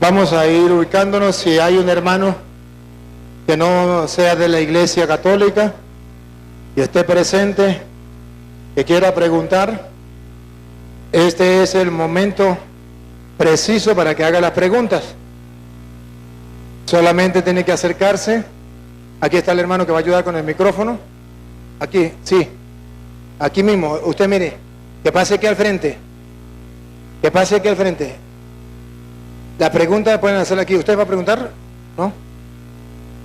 Vamos a ir ubicándonos. Si hay un hermano que no sea de la Iglesia Católica y esté presente, que quiera preguntar, este es el momento preciso para que haga las preguntas. Solamente tiene que acercarse. Aquí está el hermano que va a ayudar con el micrófono. Aquí, sí, aquí mismo. Usted mire, que pase aquí al frente. Que pase aquí al frente. La pregunta pueden hacerla aquí. ¿Usted va a preguntar? ¿No?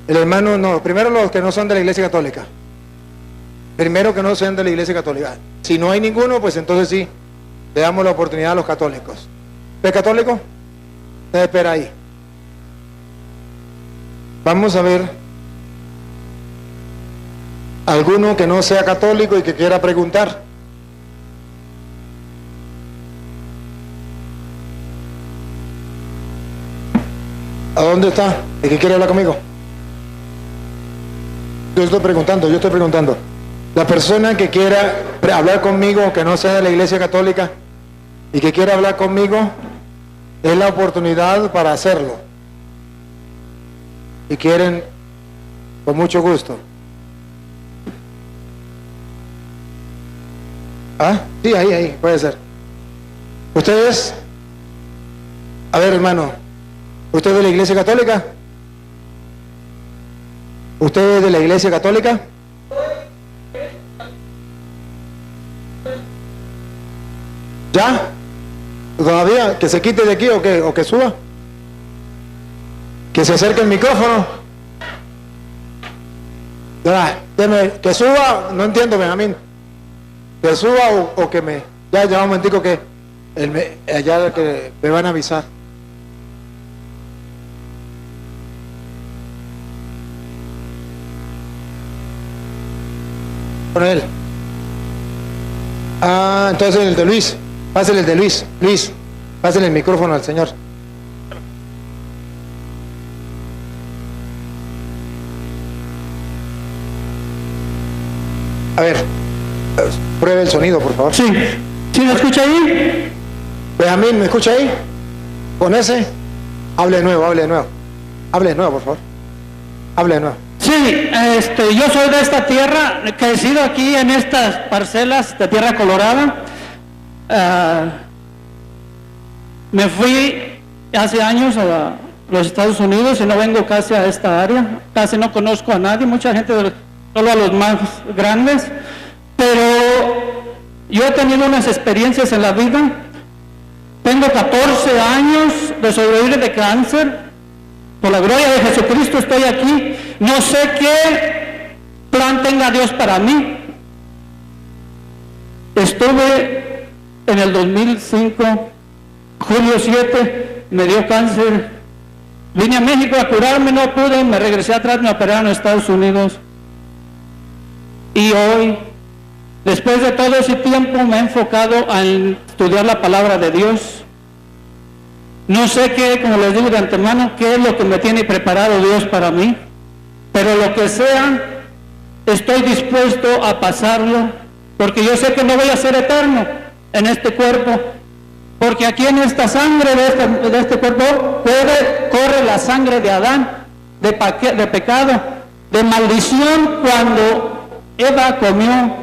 El hermano, no. Primero los que no son de la Iglesia Católica. Primero que no sean de la Iglesia Católica. Si no hay ninguno, pues entonces sí, le damos la oportunidad a los católicos. ¿Usted es católico? Usted espera ahí. Vamos a ver alguno que no sea católico y que quiera preguntar. ¿A dónde está? ¿El que quiere hablar conmigo? Yo estoy preguntando. La persona que quiera hablar conmigo, que no sea de la Iglesia Católica y que quiera hablar conmigo, es la oportunidad para hacerlo. Y quieren, con mucho gusto. Ah, sí, ahí, puede ser. ¿Ustedes? A ver, hermano, ¿usted es de la Iglesia Católica? ¿Usted es de la Iglesia Católica? ¿Ya? ¿Todavía? ¿Que se quite de aquí o que suba? ¿Que se acerque el micrófono? Ya, que suba, no entiendo, Benjamín. ¿Que suba o que me... Ya un momentico que... allá que me van a avisar. Con él. Ah, entonces el de Luis. Pásale el de Luis. Luis, pásale el micrófono al señor. A ver, pruebe el sonido, por favor. Sí. ¿Sí me escucha ahí? Benjamín, ¿me escucha ahí? ¿Con ese? Hable de nuevo, por favor. Hable de nuevo. Sí, yo soy de esta tierra, crecido aquí en estas parcelas de tierra colorada. Me fui hace años a los Estados Unidos y no vengo casi a esta área. Casi no conozco a nadie, mucha gente, solo a los más grandes. Pero yo he tenido unas experiencias en la vida. Tengo 14 años de sobrevivir de cáncer. Por la gloria de Jesucristo estoy aquí. No sé qué plan tenga Dios para mí. Estuve en el 2005, julio 7, me dio cáncer. Vine a México a curarme, no pude, me regresé atrás, me operaron en Estados Unidos. Y hoy, después de todo ese tiempo, me he enfocado a estudiar la palabra de Dios. No sé qué, como les digo de antemano, qué es lo que me tiene preparado Dios para mí, pero lo que sea, estoy dispuesto a pasarlo, porque yo sé que no voy a ser eterno en este cuerpo, porque aquí en esta sangre de este cuerpo corre la sangre de Adán, de pecado, de maldición cuando Eva comió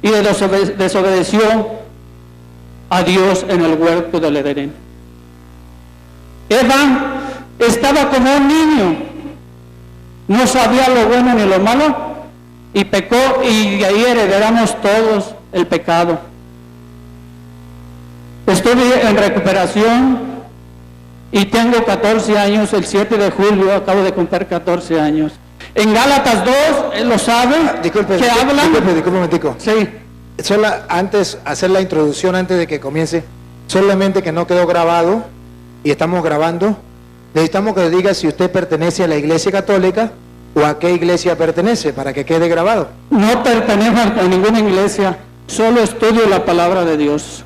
y desobedeció a Dios en el huerto del Edén. Eva estaba como un niño, no sabía lo bueno ni lo malo y pecó, y de ahí heredamos todos el pecado. Estuve en recuperación y tengo 14 años, el 7 de julio acabo de cumplir 14 años. En Gálatas 2, él lo sabe, Disculpe un momentico. Sí. Solo antes, hacer la introducción antes de que comience, solamente que no quedó grabado y estamos grabando, necesitamos que diga si usted pertenece a la Iglesia Católica o a qué iglesia pertenece, para que quede grabado. No pertenezco a ninguna iglesia, solo estudio la palabra de Dios,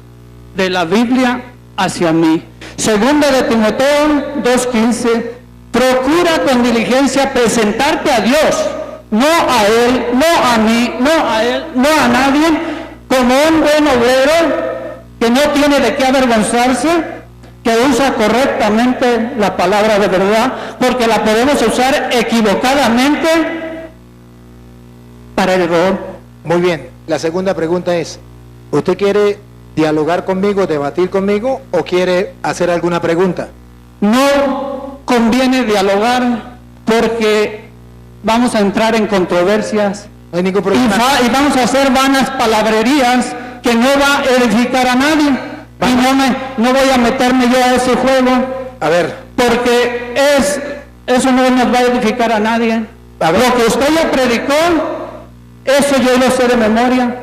de la Biblia hacia mí. Segunda de Timoteo 2:15, procura con diligencia presentarte a Dios, no a Él, no a mí, no a Él, no a nadie, como un buen obrero que no tiene de qué avergonzarse, que usa correctamente la palabra de verdad, porque la podemos usar equivocadamente para el error. Muy bien, la segunda pregunta es, ¿usted quiere dialogar conmigo, debatir conmigo o quiere hacer alguna pregunta? No conviene dialogar porque vamos a entrar en controversias No hay ningún problema. y vamos a hacer vanas palabrerías que no va a edificar a nadie. Y no voy a meterme yo a ese juego. A ver. Porque eso no nos va a edificar a nadie. A ver. Lo que usted ya predicó, eso yo lo sé de memoria.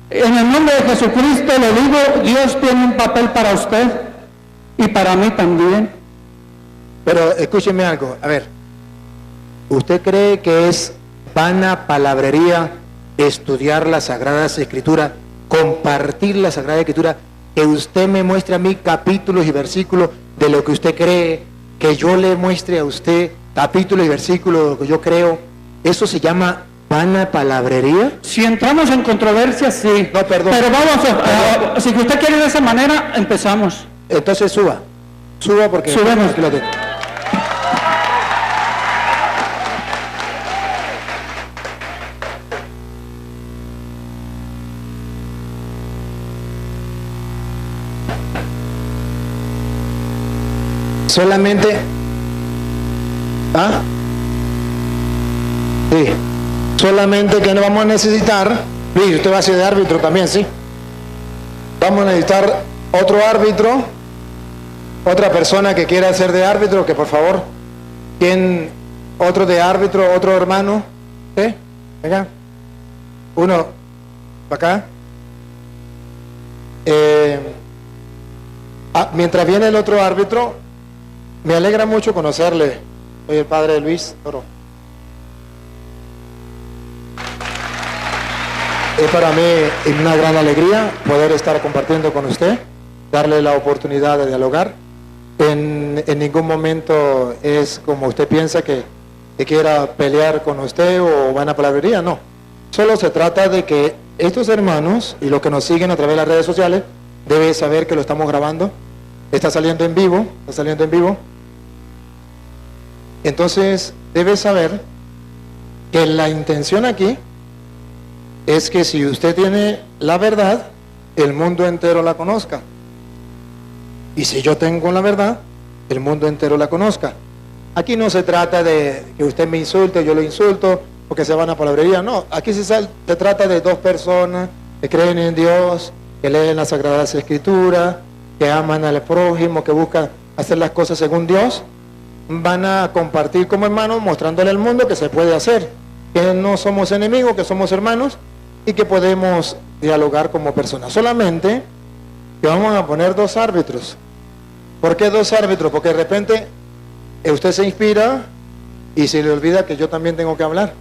En el nombre de Jesucristo le digo, Dios tiene un papel para usted y para mí también. Pero escúcheme algo, a ver, ¿usted cree que es vana palabrería estudiar las Sagradas Escrituras, compartir la Sagrada Escritura, que usted me muestre a mí capítulos y versículos de lo que usted cree, que yo le muestre a usted capítulos y versículos de lo que yo creo? ¿Eso se llama vana palabrería? Si entramos en controversia, sí. No, perdón. Pero vamos si usted quiere de esa manera, empezamos. Entonces suba porque... Subemos. Solamente, sí, solamente que no vamos a necesitar, Luis, usted va a ser de árbitro también, ¿sí? Vamos a necesitar otro árbitro, otra persona que quiera ser de árbitro, que por favor, ¿quién? Otro de árbitro, otro hermano, ¿sí? Venga, uno, para acá. Mientras viene el otro árbitro, me alegra mucho conocerle. Soy el padre de Luis Toro. Es para mí una gran alegría poder estar compartiendo con usted, darle la oportunidad de dialogar. En ningún momento es como usted piensa que quiera pelear con usted o van a palabrería, no. Solo se trata de que estos hermanos y los que nos siguen a través de las redes sociales deben saber que lo estamos grabando. Está saliendo en vivo, Entonces, debe saber que la intención aquí es que si usted tiene la verdad, el mundo entero la conozca. Y si yo tengo la verdad, el mundo entero la conozca. Aquí no se trata de que usted me insulte, yo lo insulto, o que se van a palabrería. No, aquí se trata de dos personas que creen en Dios, que leen las Sagradas Escrituras, que aman al prójimo, que buscan hacer las cosas según Dios. Van a compartir como hermanos, mostrándole al mundo que se puede hacer, que no somos enemigos, que somos hermanos y que podemos dialogar como personas. Solamente que vamos a poner dos árbitros. ¿Por qué dos árbitros? Porque de repente usted se inspira y se le olvida que yo también tengo que hablar.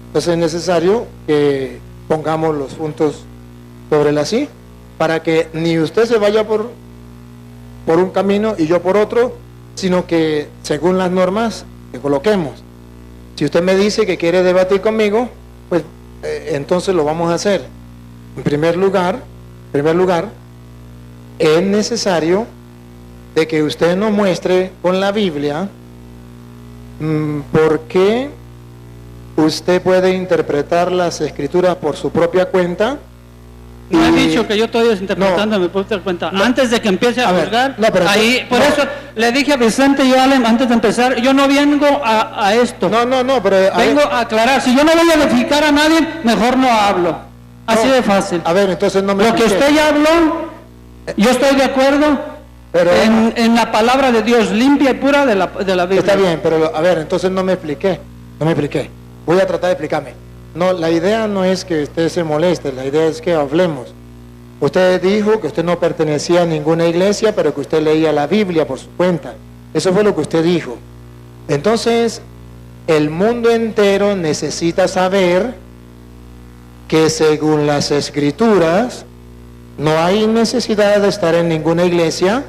Entonces es necesario que pongamos los puntos sobre la sí, para que ni usted se vaya por un camino y yo por otro, sino que según las normas que coloquemos. Si usted me dice que quiere debatir conmigo, pues entonces lo vamos a hacer. En primer lugar, es necesario de que usted nos muestre con la Biblia por qué usted puede interpretar las Escrituras por su propia cuenta. No he dicho que yo estoy desinterpretando mi propia cuenta. No. Antes de que empiece a juzgar, ahí, por eso le dije a Vicente y a Allen antes de empezar, yo no vengo a esto. Pero vengo a aclarar. Si yo no voy a edificar a nadie, mejor no hablo. Así de fácil. A ver, entonces no me Lo que usted ya habló, yo estoy de acuerdo en la palabra de Dios limpia y pura de la Biblia. Está bien, pero a ver, entonces no me expliqué. Voy a tratar de explicarme. No, la idea no es que usted se moleste, la idea es que hablemos. Usted dijo que usted no pertenecía a ninguna iglesia, pero que usted leía la Biblia por su cuenta. Eso fue lo que usted dijo. Entonces, el mundo entero necesita saber que según las Escrituras no hay necesidad de estar en ninguna iglesia.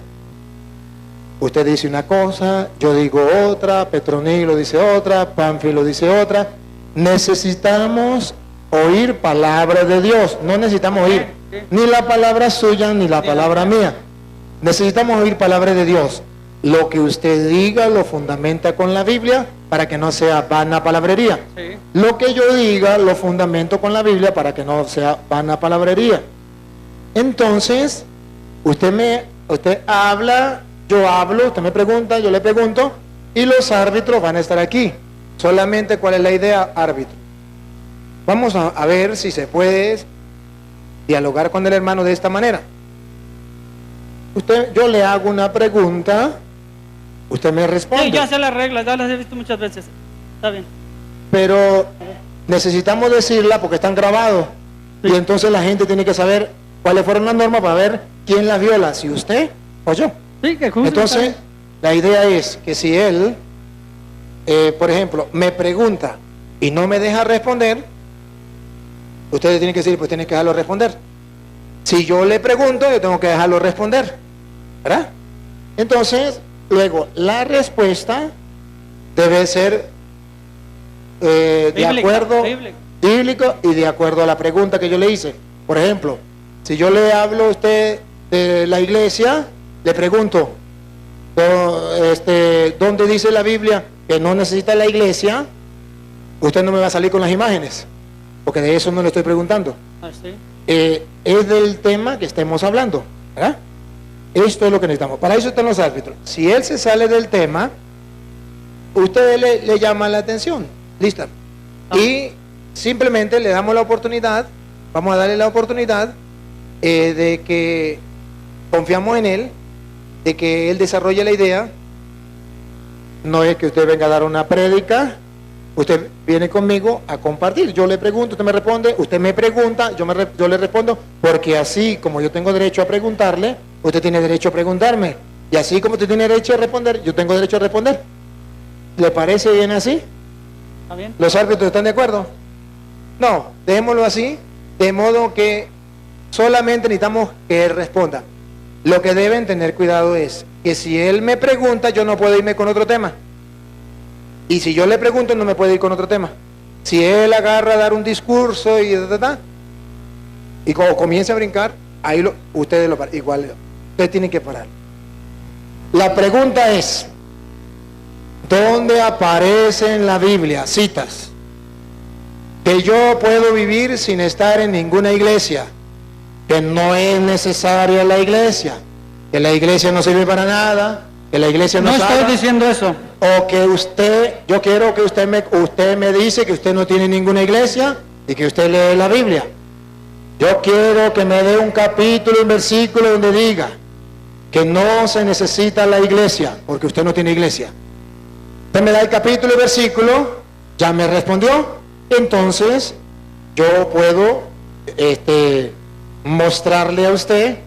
Usted dice una cosa, yo digo otra, Petronilo dice otra, Pánfilo dice otra. Necesitamos oír palabra de Dios, no necesitamos oír ni la palabra suya ni la palabra mía. Necesitamos oír palabra de Dios. Lo que usted diga lo fundamenta con la Biblia para que no sea vana palabrería. Sí. Lo que yo diga lo fundamento con la Biblia para que no sea vana palabrería. Entonces, usted habla, yo hablo, usted me pregunta, yo le pregunto, y los árbitros van a estar aquí. Solamente, ¿cuál es la idea? Árbitro. Vamos a ver si se puede dialogar con el hermano de esta manera. Yo le hago una pregunta, usted me responde. Sí, ya sé las reglas, ya las he visto muchas veces. Está bien. Pero necesitamos decirla porque están grabados. Sí. Y entonces la gente tiene que saber cuáles fueron las normas para ver quién las viola, si usted o yo. Sí, que justo. Entonces, la idea es que si él, por ejemplo, me pregunta y no me deja responder, ustedes tienen que decir, pues tienen que dejarlo responder. Si yo le pregunto, yo tengo que dejarlo responder, ¿verdad? Entonces, luego, la respuesta debe ser de acuerdo bíblico y de acuerdo a la pregunta que yo le hice. Por ejemplo, si yo le hablo a usted de la iglesia, le pregunto, ¿dónde dice la Biblia que no necesita la iglesia? Usted no me va a salir con las imágenes, porque de eso no le estoy preguntando. Ah, sí. Es del tema que estemos hablando, ¿verdad? Esto es lo que necesitamos. Para eso están los árbitros. Si él se sale del tema, usted le llama la atención. Listo. Y simplemente le damos la oportunidad, vamos a darle la oportunidad de que confiamos en él, de que él desarrolle la idea. No es que usted venga a dar una prédica, usted viene conmigo a compartir. Yo le pregunto, usted me responde, usted me pregunta, yo le respondo, porque así como yo tengo derecho a preguntarle, usted tiene derecho a preguntarme. Y así como usted tiene derecho a responder, yo tengo derecho a responder. ¿Le parece bien así? ¿Está bien? ¿Los árbitros están de acuerdo? No, dejémoslo así, de modo que solamente necesitamos que él responda. Lo que deben tener cuidado es que si él me pregunta, yo no puedo irme con otro tema. Y si yo le pregunto, no me puede ir con otro tema. Si él agarra a dar un discurso y como comienza a brincar, ahí ustedes lo paran. Igual, ustedes tienen que parar. La pregunta es, ¿dónde aparece en la Biblia, citas, que yo puedo vivir sin estar en ninguna iglesia? Que no es necesaria la iglesia, que la iglesia no sirve para nada, que la iglesia no estoy diciendo eso. O que yo quiero que usted me dice que usted no tiene ninguna iglesia y que usted lee la Biblia. Yo quiero que me dé un capítulo, un versículo donde diga que no se necesita la iglesia, porque usted no tiene iglesia. Usted me da el capítulo y versículo, ya me respondió, entonces yo puedo mostrarle a usted.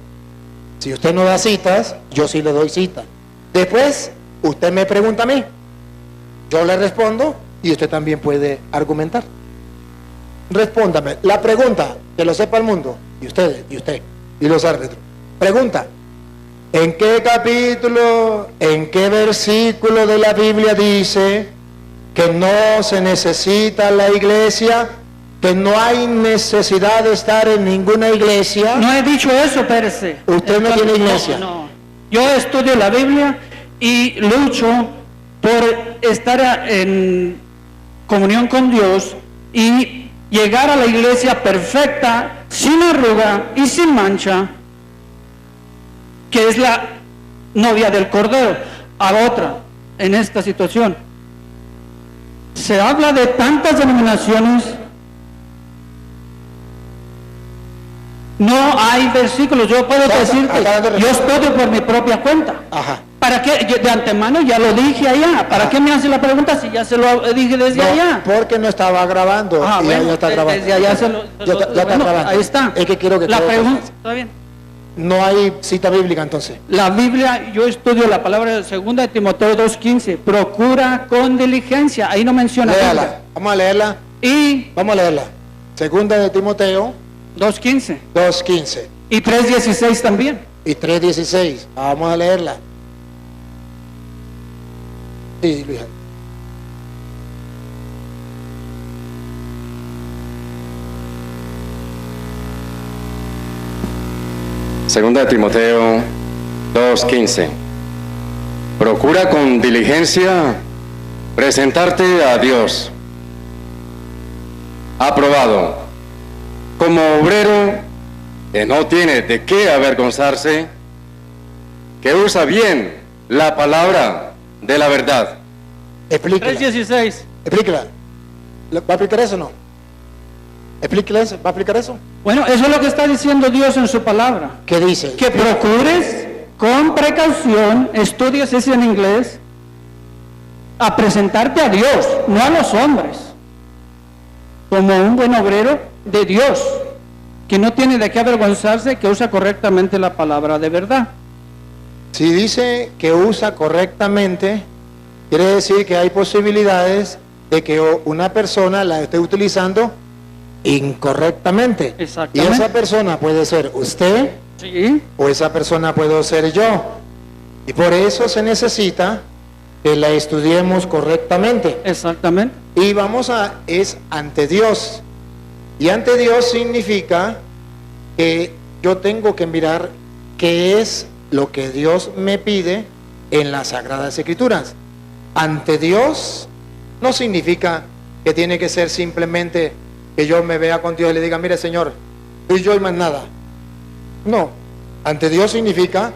Si usted no da citas, yo sí le doy cita. Después, usted me pregunta a mí, yo le respondo y usted también puede argumentar. Respóndame. La pregunta, que lo sepa el mundo, y ustedes, y los árbitros. Pregunta, ¿en qué capítulo, en qué versículo de la Biblia dice que no se necesita la iglesia, que no hay necesidad de estar en ninguna iglesia? No he dicho eso, Pérez. Usted no tiene iglesia. No. Yo estudio la Biblia y lucho por estar en comunión con Dios y llegar a la iglesia perfecta, sin arruga y sin mancha, que es la novia del Cordero. A otra, en esta situación, se habla de tantas denominaciones, no hay versículos. Yo puedo decirte, yo estudio por mi propia cuenta. Ajá. ¿Para qué? Yo de antemano ya lo dije allá. ¿Para qué me hace la pregunta si ya se lo dije desde allá? Porque no estaba grabando. Ah, bueno, ya está grabando. desde allá ya está grabando. Ahí está. Es que quiero que la todo pregunta, pase. está bien. No hay cita bíblica entonces. La Biblia, yo estudio la palabra de 2 de Timoteo 2:15. Procura con diligencia. Ahí no menciona. Léala. Vamos a leerla. Vamos a leerla. 2 de Timoteo 2:15. 2:15. Y 3:16 también. Y 3:16. Vamos a leerla. Sí, Luis. Segunda de Timoteo 2:15. Procura con diligencia presentarte a Dios, aprobado, como obrero que no tiene de qué avergonzarse, que usa bien la palabra de la verdad. Explíquela. 3:16. Explíquela. ¿Va a aplicar eso o no? Explíquela eso. ¿Va a aplicar eso? Bueno, eso es lo que está diciendo Dios en su palabra. ¿Qué dice? Que procures con precaución, estudies eso en inglés, a presentarte a Dios, no a los hombres, como un buen obrero de Dios, que no tiene de qué avergonzarse, que usa correctamente la palabra de verdad. Si dice que usa correctamente, quiere decir que hay posibilidades de que una persona la esté utilizando incorrectamente. Exactamente. Y esa persona puede ser usted, Sí. o esa persona puedo ser yo. Y por eso se necesita que la estudiemos correctamente. Exactamente. Y es ante Dios. Y ante Dios significa que yo tengo que mirar qué es lo que Dios me pide en las Sagradas Escrituras. Ante Dios no significa que tiene que ser simplemente que yo me vea con Dios y le diga, mire Señor, tú y yo y más nada. No, ante Dios significa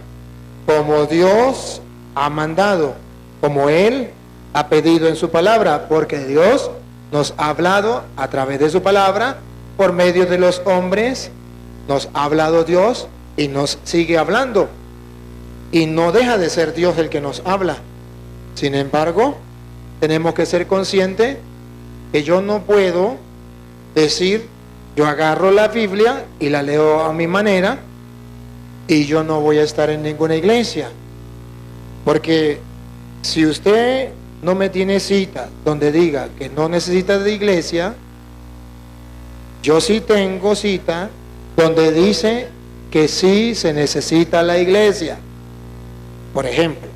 como Dios ha mandado, como Él ha pedido en su palabra, porque Dios nos ha hablado a través de su palabra, por medio de los hombres, nos ha hablado Dios y nos sigue hablando. Y no deja de ser Dios el que nos habla. Sin embargo, tenemos que ser conscientes que yo no puedo decir, yo agarro la Biblia y la leo a mi manera, y yo no voy a estar en ninguna iglesia. Porque si usted no me tiene cita donde diga que no necesita de iglesia, yo sí tengo cita donde dice que sí se necesita la iglesia. Por ejemplo,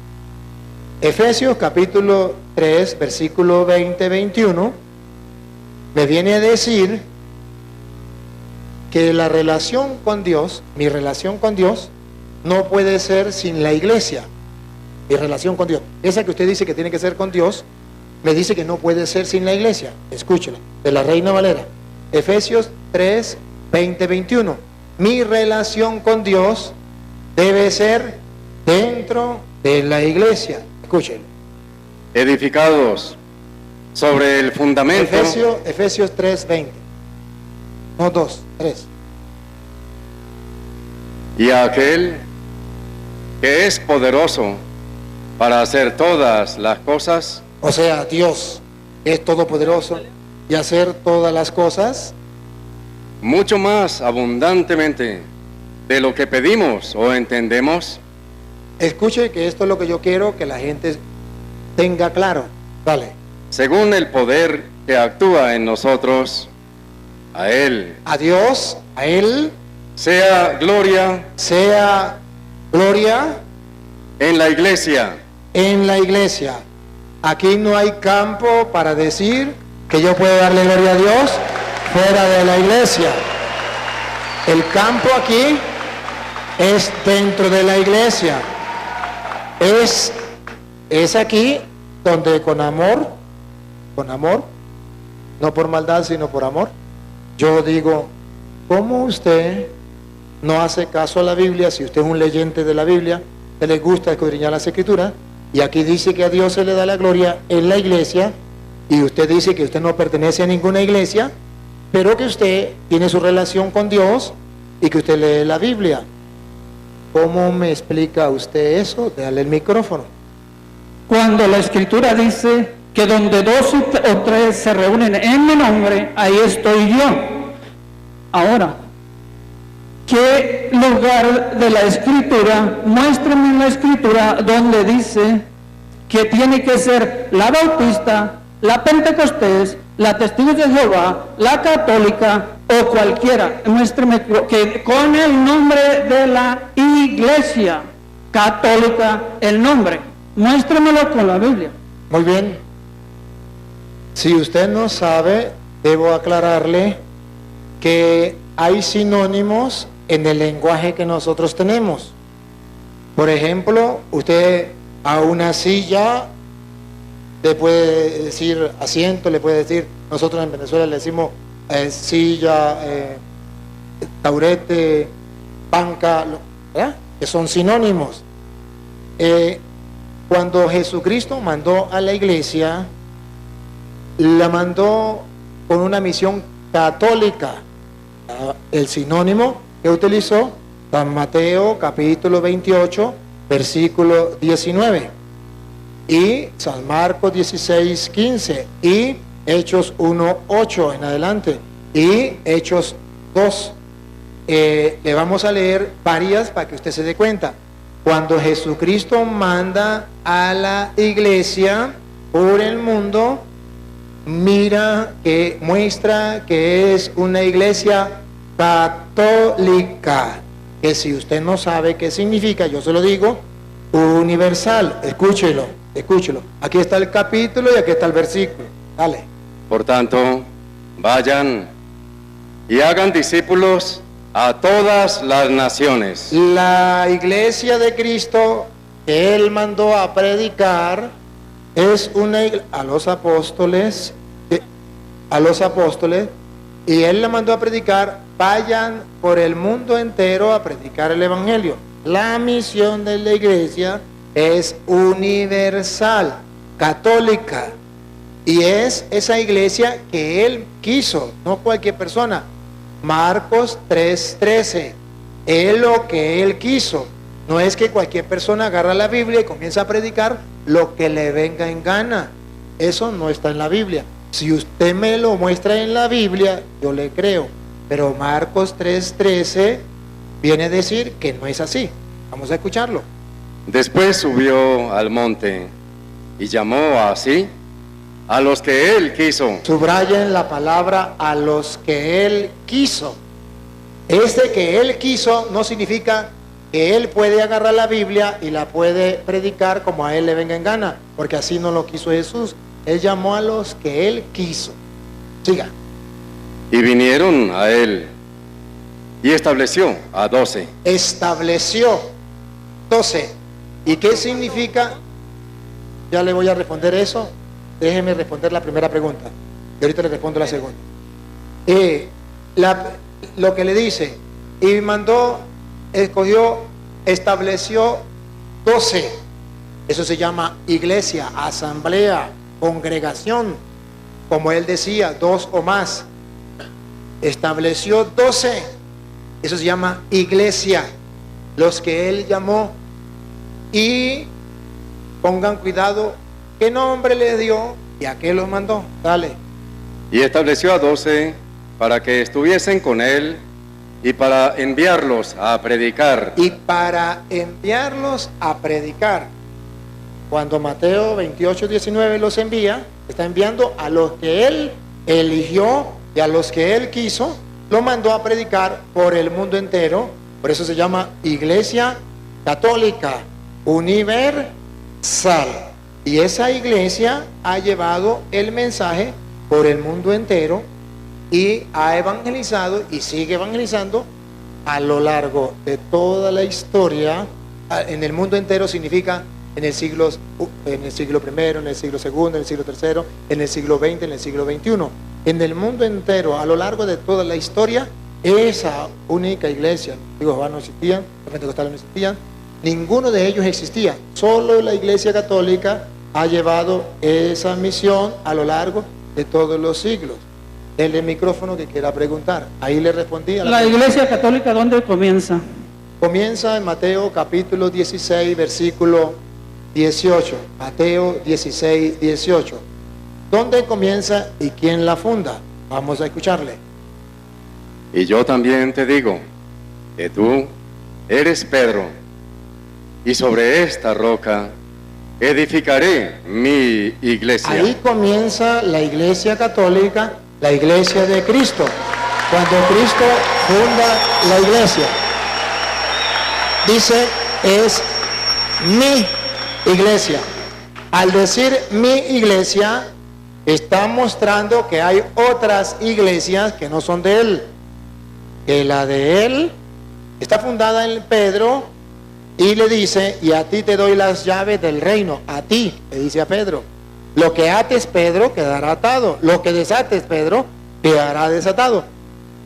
Efesios capítulo 3, versículo 20-21, me viene a decir que la relación con Dios, mi relación con Dios, no puede ser sin la iglesia. Mi relación con Dios, esa que usted dice que tiene que ser con Dios, me dice que no puede ser sin la iglesia. Escúchela, de la Reina Valera. Efesios 3, 20-21. Mi relación con Dios debe ser dentro de la iglesia. Escúchelo. Edificados sobre el fundamento. Efesios 3, 20. No 2, 3. Y a aquel que es poderoso para hacer todas las cosas. O sea, Dios es todopoderoso y hacer todas las cosas Mucho más abundantemente de lo que pedimos o entendemos. Escuche que esto es lo que yo quiero que la gente tenga claro. Dale. Según el poder que actúa en nosotros, a Él A Dios, a Él, sea gloria sea gloria en la iglesia. en la iglesia. Aquí no hay campo para decir que yo puedo darle gloria a Dios fuera de la iglesia. El campo aquí es dentro de la iglesia. Es aquí donde con amor, no por maldad sino por amor, yo digo, ¿cómo usted no hace caso a la Biblia? Si usted es un leyente de la Biblia, que le gusta escudriñar las Escrituras, y aquí dice que a Dios se le da la gloria en la iglesia, y usted dice que usted no pertenece a ninguna iglesia, pero que usted tiene su relación con Dios y que usted lee la Biblia. ¿Cómo me explica usted eso? Dale el micrófono. Cuando la Escritura dice que donde dos o tres se reúnen en mi nombre, ahí estoy yo. Ahora, ¿qué lugar de la Escritura? Muéstrame en la Escritura donde dice que tiene que ser la Bautista, la Pentecostés, la Testigos de Jehová, la Católica o cualquiera. Muéstrame que con el nombre de la Iglesia Católica, el nombre. Muéstramelo con la Biblia. Muy bien. Si usted no sabe, debo aclararle que hay sinónimos en el lenguaje que nosotros tenemos. Por ejemplo, usted A una silla le puede decir asiento, le puede decir, nosotros en Venezuela le decimos silla, taburete, banca, ¿verdad? Que son sinónimos. Cuando Jesucristo mandó a la iglesia, la mandó con una misión católica. El sinónimo que utilizó San Mateo capítulo 28 versículo 19 y San Marcos 16, 15 y Hechos 1, 8 en adelante y Hechos 2. Le vamos a leer varias para que usted se dé cuenta. Cuando Jesucristo manda a la iglesia por el mundo, mira que muestra que es una iglesia católica, que si usted no sabe qué significa, yo se lo digo, universal. Escúchelo, escúchelo. Aquí está el capítulo y aquí está el versículo. Dale. Por tanto, vayan y hagan discípulos a todas las naciones. La iglesia de Cristo que Él mandó a predicar es una iglesia a los apóstoles, y Él la mandó a predicar, vayan por el mundo entero a predicar el evangelio. La misión de la iglesia es universal, católica, y es esa iglesia que Él quiso, no cualquier persona. Marcos 3:13, es lo que Él quiso. No es que cualquier persona agarra la Biblia y comienza a predicar lo que le venga en gana. Eso no está en la Biblia. Si usted me lo muestra en la Biblia, yo le creo. Pero Marcos 3:13 viene a decir que no es así. Vamos a escucharlo. Después subió al monte y llamó así a los que Él quiso. Subrayen la palabra a los que Él quiso. Este que Él quiso no significa que Él puede agarrar la Biblia y la puede predicar como a Él le venga en gana, porque así no lo quiso Jesús. Él llamó a los que Él quiso. Siga. Y vinieron a Él y estableció a 12. Estableció 12. ¿Y qué significa? Ya le voy a responder eso. Déjeme responder la primera pregunta y ahorita le respondo la segunda. Lo que le dice, y mandó, escogió, estableció 12. Eso se llama iglesia, asamblea, congregación, como él decía, 2 o más. Estableció 12. Eso se llama iglesia, los que él llamó. Y pongan cuidado, ¿qué nombre le dio y a qué los mandó? Dale. Y estableció a 12 para que estuviesen con Él y para enviarlos a predicar. Y para enviarlos a predicar. Cuando Mateo 28:19 los envía, está enviando a los que Él eligió y a los que Él quiso, lo mandó a predicar por el mundo entero. Por eso se llama Iglesia Católica Universal. Y esa iglesia ha llevado el mensaje por el mundo entero y ha evangelizado y sigue evangelizando a lo largo de toda la historia. En el mundo entero significa en el siglo I, en el siglo II, en el siglo III, en el siglo XX, en el siglo XXI. En el mundo entero, a lo largo de toda la historia, esa única iglesia, los testigos de Jehová no existían, los pentecostales no existían, ninguno de ellos existía. Solo la iglesia católica ha llevado esa misión a lo largo de todos los siglos. El micrófono que quiera preguntar. Ahí le respondí a la iglesia católica, ¿dónde comienza? Comienza en Mateo capítulo 16, versículo 18. Mateo 16, 18. ¿Dónde comienza y quién la funda? Vamos a escucharle. Y yo también te digo que tú eres Pedro, y sobre esta roca edificaré mi iglesia. Ahí comienza la iglesia católica, la iglesia de Cristo. Cuando Cristo funda la iglesia, dice, es mi iglesia. Al decir mi iglesia, está mostrando que hay otras iglesias que no son de Él. Que la de Él está fundada en Pedro Y le dice, y a ti te doy las llaves del reino, a ti, le dice a Pedro. Lo que ates, Pedro, quedará atado. Lo que desates, Pedro, quedará desatado.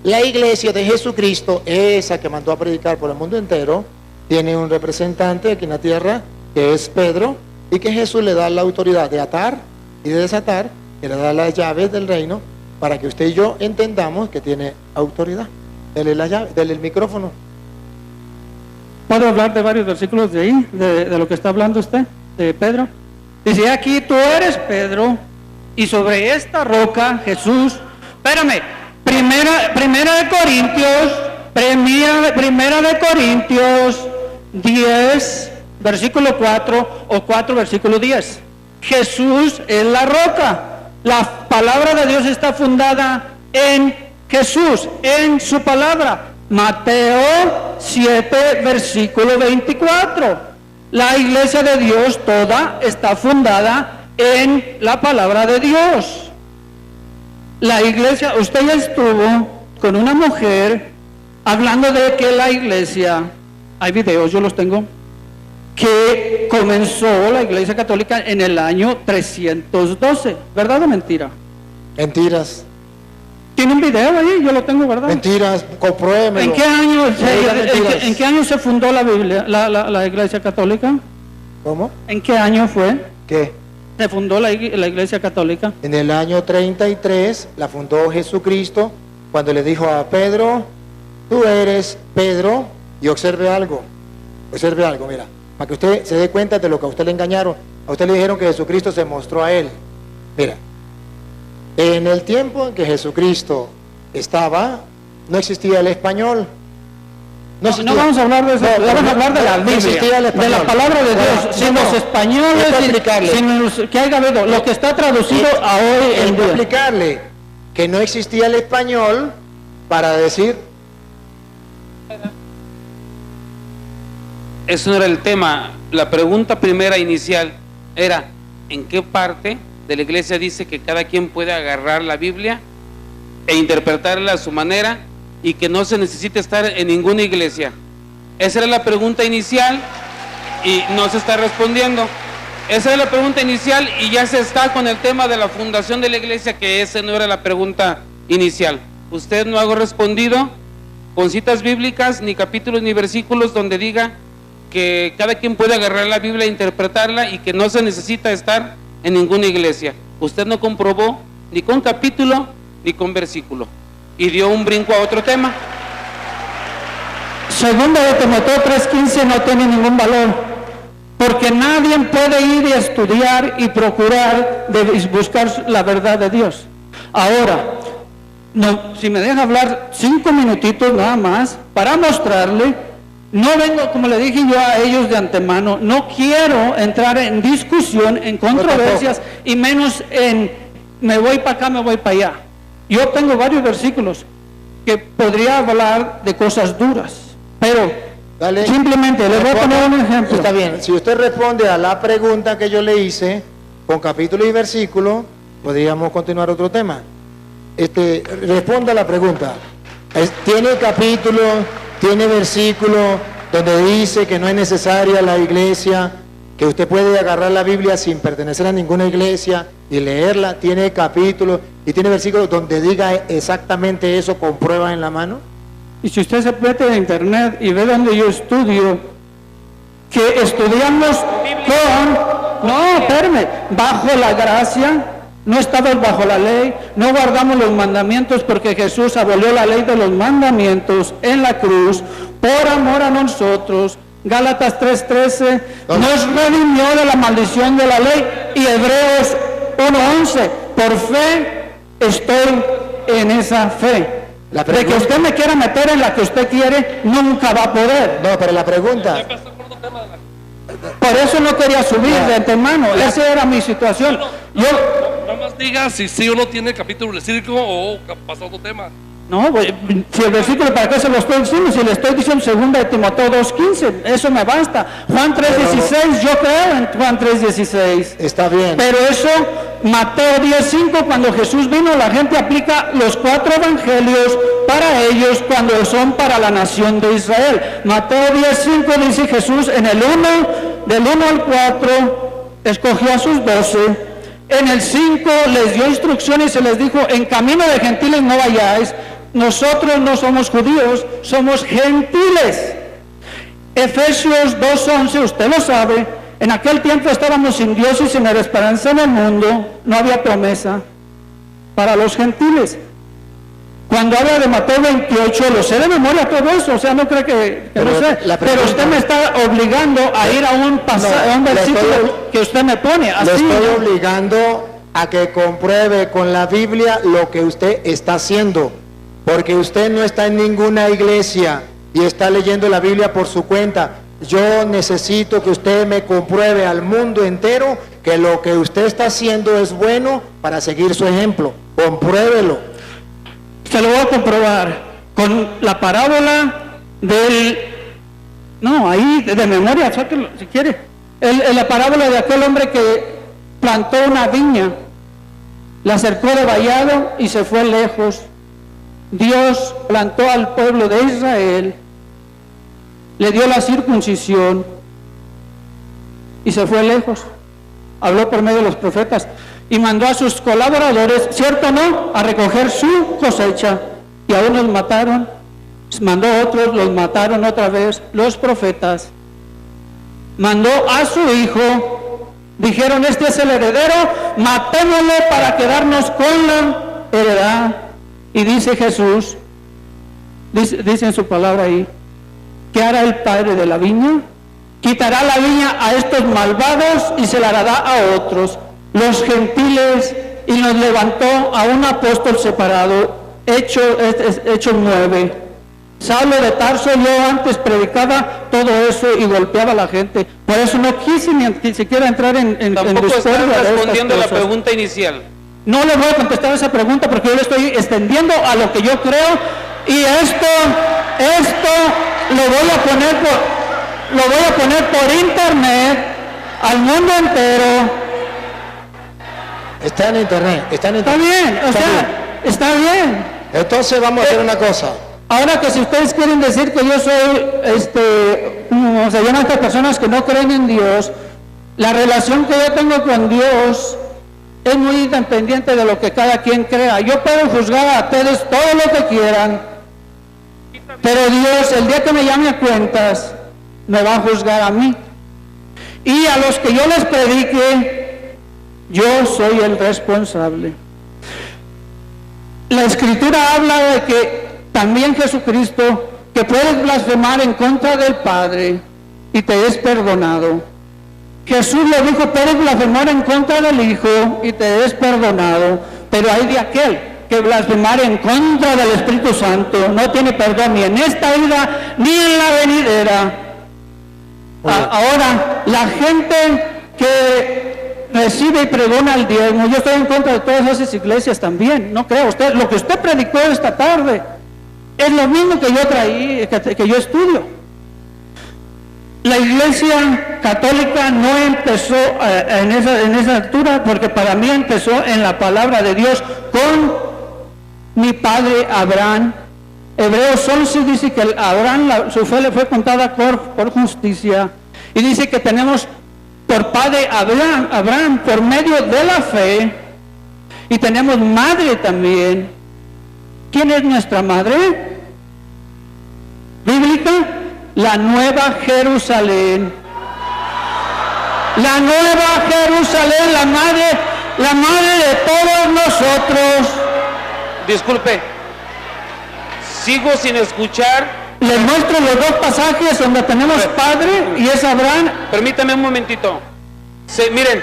La iglesia de Jesucristo, esa que mandó a predicar por el mundo entero, tiene un representante aquí en la tierra, que es Pedro, y que Jesús le da la autoridad de atar y de desatar, que le da las llaves del reino, para que usted y yo entendamos que tiene autoridad. Dele la llave, dele el micrófono. ¿Puedo hablar de varios versículos de ahí, de lo que está hablando usted, de Pedro? Dice, aquí tú eres Pedro, y sobre esta roca Jesús, espérame, primera de Corintios 10, versículo 4, o 4, versículo 10. Jesús es la roca. La palabra de Dios está fundada en Jesús, en su palabra. Mateo 7, versículo 24. La iglesia de Dios toda está fundada en la palabra de Dios. La iglesia, usted ya estuvo con una mujer hablando de que la iglesia, hay videos, yo los tengo, que comenzó la iglesia católica en el año 312, ¿verdad o mentira? Mentiras. Tiene un video ahí, yo lo tengo, ¿verdad? Mentiras, compruébemelo. ¿En qué año se fundó la Biblia, la iglesia católica? ¿Cómo? ¿En qué año fue? ¿Qué? Se fundó la iglesia católica. En el año 33 la fundó Jesucristo, cuando le dijo a Pedro, tú eres Pedro, y observe algo, mira, para que usted se dé cuenta de lo que a usted le engañaron. A usted le dijeron que Jesucristo se mostró a él. Mira, en el tiempo en que Jesucristo estaba, no existía el español. No vamos a hablar de eso, vamos a hablar de la Biblia, de la palabra de Dios, sin los españoles, sin los que haya habido, lo que está traducido a hoy en día. Explicarle que no existía el español para decir. Eso no era el tema. La pregunta primera inicial era, ¿en qué parte de la iglesia dice que cada quien puede agarrar la Biblia e interpretarla a su manera y que no se necesita estar en ninguna iglesia? Esa era la pregunta inicial y no se está respondiendo. Esa era la pregunta inicial y ya se está con el tema de la fundación de la iglesia, que esa no era la pregunta inicial. Usted no ha respondido con citas bíblicas, ni capítulos ni versículos donde diga que cada quien puede agarrar la Biblia e interpretarla y que no se necesita estar en ninguna iglesia. Usted no comprobó ni con capítulo ni con versículo y dio un brinco a otro tema. Segunda de Timoteo 3:15 no tiene ningún valor, porque nadie puede ir y estudiar y procurar de buscar la verdad de Dios. Ahora, no, si me deja hablar 5 minutitos nada más para mostrarle. No vengo, como le dije yo a ellos de antemano, no quiero entrar en discusión, en controversias, y menos en me voy para acá, me voy para allá. Yo tengo varios versículos que podría hablar de cosas duras, pero simplemente les voy a poner un ejemplo. Está bien, si usted responde a la pregunta que yo le hice, con capítulo y versículo, podríamos continuar otro tema. Responda a la pregunta. ¿Tiene capítulo, tiene versículo donde dice que no es necesaria la iglesia, que usted puede agarrar la Biblia sin pertenecer a ninguna iglesia y leerla? ¿Tiene capítulo y tiene versículo donde diga exactamente eso con pruebas en la mano? Y si usted se mete a internet y ve donde yo estudio, que estudiamos bajo la gracia. No estamos bajo la ley, no guardamos los mandamientos porque Jesús abolió la ley de los mandamientos en la cruz por amor a nosotros. Gálatas 3:13 nos redimió de la maldición de la ley, y Hebreos 1:11, por fe estoy en esa fe. De que usted me quiera meter en la que usted quiere, nunca va a poder. No, pero la pregunta. Por eso no quería subir de antemano, esa era mi situación. Nada más diga si sí o no tiene capítulo versículo o pasa otro tema. No, si el versículo, ¿para qué se lo estoy diciendo? Si le estoy diciendo 2 de Timoteo 2:15, eso me basta. Juan 3:16, yo creo en Juan 3:16. Está bien. Pero eso Mateo 10:5, cuando Jesús vino, la gente aplica los 4 evangelios para ellos cuando son para la nación de Israel. Mateo 10:5 dice Jesús en el 1, del 1 al 4, escogió a sus 12. En el 5 les dio instrucciones y les dijo, en camino de gentiles no vayáis, nosotros no somos judíos, somos gentiles. Efesios 2:11, usted lo sabe, en aquel tiempo estábamos sin Dios y sin esperanza en el mundo, no había promesa para los gentiles. Cuando habla de Mateo 28, lo sé de memoria todo eso, o sea, no cree que no sé, pero usted me está obligando a ir a un pasaje, a un versículo que usted me pone. Así, le estoy obligando a que compruebe con la Biblia lo que usted está haciendo, porque usted no está en ninguna iglesia y está leyendo la Biblia por su cuenta. Yo necesito que usted me compruebe al mundo entero que lo que usted está haciendo es bueno para seguir su ejemplo. Compruébelo. Se lo voy a comprobar con la parábola del... No, ahí de memoria, sáquelo si quiere. La parábola de aquel hombre que plantó una viña, la cercó de vallado y se fue lejos. Dios plantó al pueblo de Israel, le dio la circuncisión y se fue lejos. Habló por medio de los profetas y mandó a sus colaboradores, ¿cierto o no?, a recoger su cosecha, y a unos mataron, mandó a otros, los mataron otra vez, los profetas. Mandó a su hijo, dijeron, este es el heredero, matémoslo para quedarnos con la heredad. Y dice Jesús, dice en su palabra ahí, ¿qué hará el padre de la viña? Quitará la viña a estos malvados y se la dará a otros, los gentiles, y nos levantó a un apóstol separado. Hechos 9. Saulo de Tarso, yo antes predicaba todo eso y golpeaba a la gente, por eso no quise ni siquiera entrar en tampoco discordia está de respondiendo estas la cosas. pregunta inicial. No le voy a contestar esa pregunta porque yo le estoy extendiendo a lo que yo creo, y esto lo voy a poner por internet al mundo entero. Está en internet, está en Está internet. bien, o sea, está bien. Entonces vamos a hacer una cosa. Ahora que si ustedes quieren decir que yo soy, como se llaman estas personas que no creen en Dios, la relación que yo tengo con Dios es muy independiente de lo que cada quien crea. Yo puedo juzgar a ustedes todo lo que quieran, pero Dios, el día que me llame a cuentas, me va a juzgar a mí. Y a los que yo les predique, yo soy el responsable. La Escritura habla de que también Jesucristo, que puedes blasfemar en contra del Padre y te es perdonado. Jesús le dijo, puedes blasfemar en contra del Hijo y te es perdonado, pero hay de aquel que blasfemar en contra del Espíritu Santo no tiene perdón ni en esta vida ni en la venidera. Ahora, la gente que recibe y pregona el diezmo, yo estoy en contra de todas esas iglesias también, no creo. Usted, lo que usted predicó esta tarde es lo mismo que yo traí, que yo estudio. La iglesia católica no empezó en esa altura, porque para mí empezó en la palabra de Dios con mi padre Abraham. Hebreos 11 dice que Abraham, su fe le fue contada por justicia, y dice que tenemos por padre Abraham por medio de la fe, y tenemos madre también. ¿Quién es nuestra madre bíblica? La Nueva Jerusalén. La Nueva Jerusalén, la madre de todos nosotros. Disculpe, sigo sin escuchar. Les muestro los dos pasajes donde tenemos padre y es Abraham. Permítame un momentito. Miren,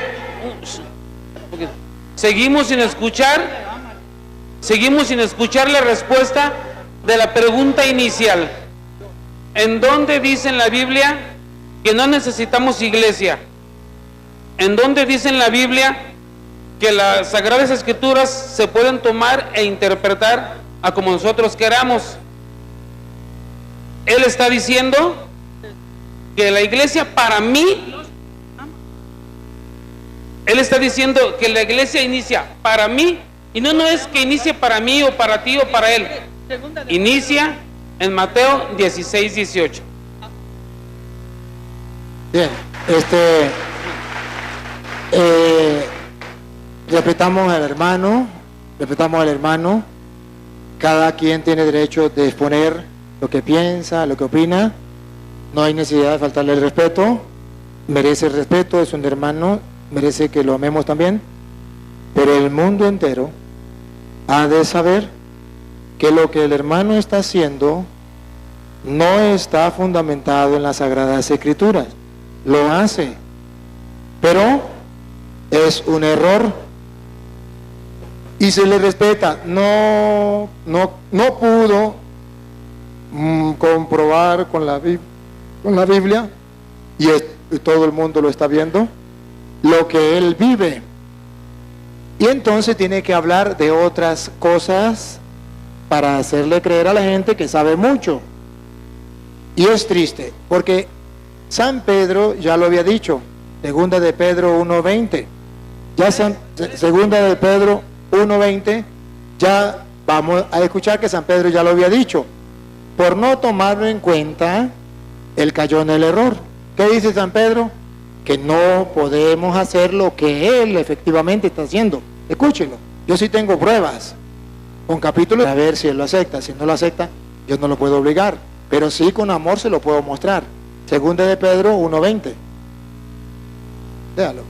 seguimos sin escuchar la respuesta de la pregunta inicial. ¿En dónde dice en la Biblia que no necesitamos iglesia? ¿En dónde dice en la Biblia que las Sagradas Escrituras se pueden tomar e interpretar a como nosotros queramos? Él está diciendo que la iglesia para mí Él está diciendo que la iglesia inicia para mí, y no es que inicie para mí o para ti o para él. Inicia en Mateo 16, 18. Bien, respetamos al hermano, cada quien tiene derecho de exponer lo que piensa, lo que opina, no hay necesidad de faltarle el respeto, merece el respeto, es un hermano, merece que lo amemos también, pero el mundo entero ha de saber que lo que el hermano está haciendo no está fundamentado en las Sagradas Escrituras. Lo hace, pero es un error y se le respeta. No pudo comprobar con la Biblia y todo el mundo lo está viendo lo que él vive, y entonces tiene que hablar de otras cosas para hacerle creer a la gente que sabe mucho. Y es triste porque San Pedro ya lo había dicho, segunda de Pedro 1:20, segunda de Pedro 1:20, ya vamos a escuchar que San Pedro ya lo había dicho. Por no tomarlo en cuenta, él cayó en el error. ¿Qué dice San Pedro? Que no podemos hacer lo que él efectivamente está haciendo. Escúchenlo, yo sí tengo pruebas con capítulos, a ver si él lo acepta. Si no lo acepta, yo no lo puedo obligar, pero sí con amor se lo puedo mostrar. Segunda de Pedro 1:20. Déjalo.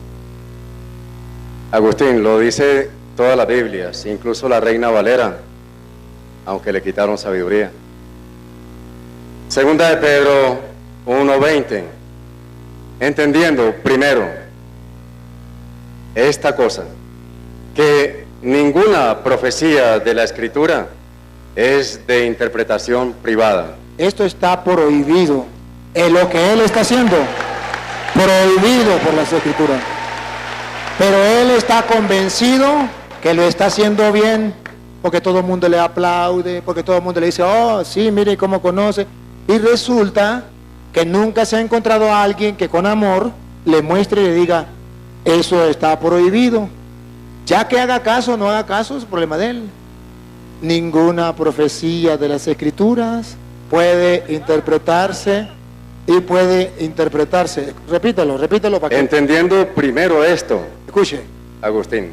Agustín, lo dice todas las Biblias, incluso la Reina Valera, aunque le quitaron sabiduría. Segunda de Pedro 1:20, entendiendo primero esta cosa, que ninguna profecía de la Escritura es de interpretación privada. Esto está prohibido, es lo que él está haciendo, prohibido por las Escrituras. Pero él está convencido que lo está haciendo bien, porque todo el mundo le aplaude, porque todo el mundo le dice, oh, sí, mire cómo conoce. Y resulta que nunca se ha encontrado a alguien que con amor le muestre y le diga, eso está prohibido. Ya que haga caso o no haga caso, es problema de él. Ninguna profecía de las Escrituras puede interpretarse y puede interpretarse. Repítelo para que... Entendiendo primero esto, Escuche, Agustín,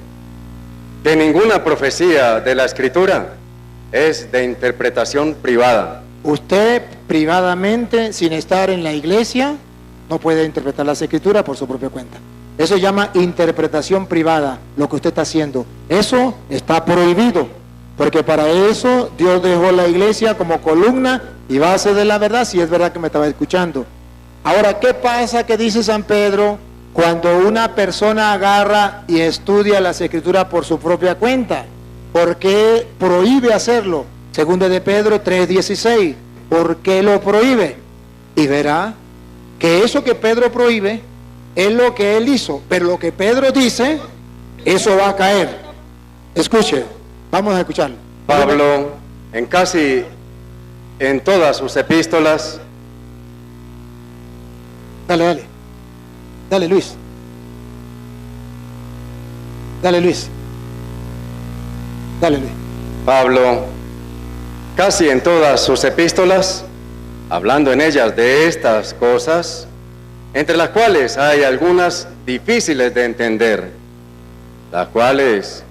que ninguna profecía de la Escritura es de interpretación privada. usted privadamente, sin estar en la iglesia, no puede interpretar las Escrituras por su propia cuenta. Eso se llama interpretación privada, lo que usted está haciendo. Eso está prohibido, porque para eso Dios dejó la iglesia como columna y base de la verdad, si es verdad que me estaba escuchando. Ahora, ¿qué pasa que dice San Pedro cuando una persona agarra y estudia las Escrituras por su propia cuenta? ¿Por qué prohíbe hacerlo? Segunda de Pedro 3:16. ¿Por qué lo prohíbe? Y verá que eso que Pedro prohíbe es lo que él hizo, pero lo que Pedro dice, eso va a caer. Escuche, vamos a escucharlo. Pablo, en todas sus epístolas, Dale Luis. Dale Luis. Pablo, casi en todas sus epístolas, hablando en ellas de estas cosas, entre las cuales hay algunas difíciles de entender, las cuales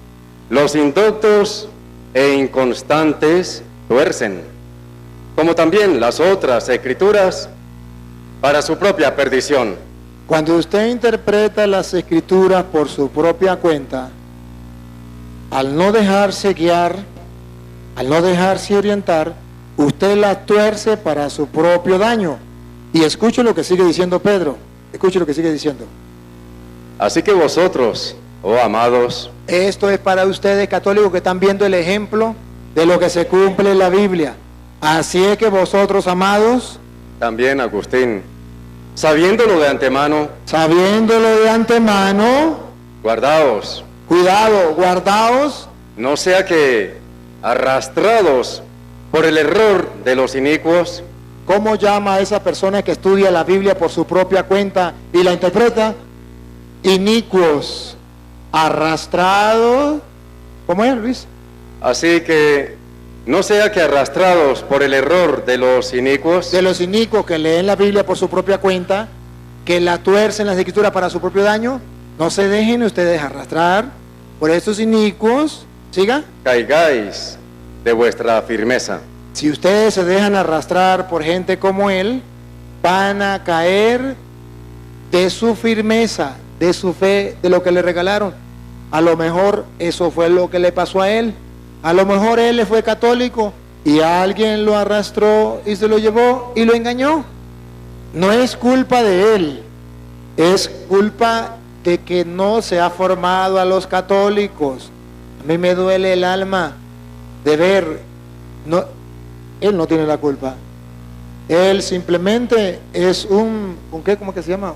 los indoctos e inconstantes tuercen, como también las otras escrituras, para su propia perdición. Cuando usted interpreta las Escrituras por su propia cuenta, al no dejarse guiar, al no dejarse orientar, usted las tuerce para su propio daño. Y escuche lo que sigue diciendo Pedro, escuche lo que sigue diciendo. Así que vosotros, oh amados, Esto es para ustedes católicos que están viendo el ejemplo de lo que se cumple en la Biblia. Así es que vosotros, amados, también Agustín, sabiéndolo de antemano, guardaos, cuidado, guardaos, no sea que, arrastrados por el error de los inicuos, ¿cómo llama a esa persona que estudia la Biblia por su propia cuenta y la interpreta? Inicuos. arrastrados. ¿Cómo es, Luis? Así que no sea que arrastrados por el error de los inicuos, Que leen la Biblia por su propia cuenta, que la tuercen las escrituras para su propio daño, no se dejen ustedes arrastrar por estos inicuos. Siga. caigáis de vuestra firmeza. Si ustedes se dejan arrastrar por gente como él, van a caer de su firmeza, de su fe, de lo que le regalaron. A lo mejor eso fue lo que le pasó a él. A lo mejor él fue católico y alguien lo arrastró y se lo llevó y lo engañó. No es culpa de él, es culpa de que no se ha formado a los católicos. A mí me duele el alma de ver, él no tiene la culpa. Él simplemente es ¿qué? ¿Cómo que se llama?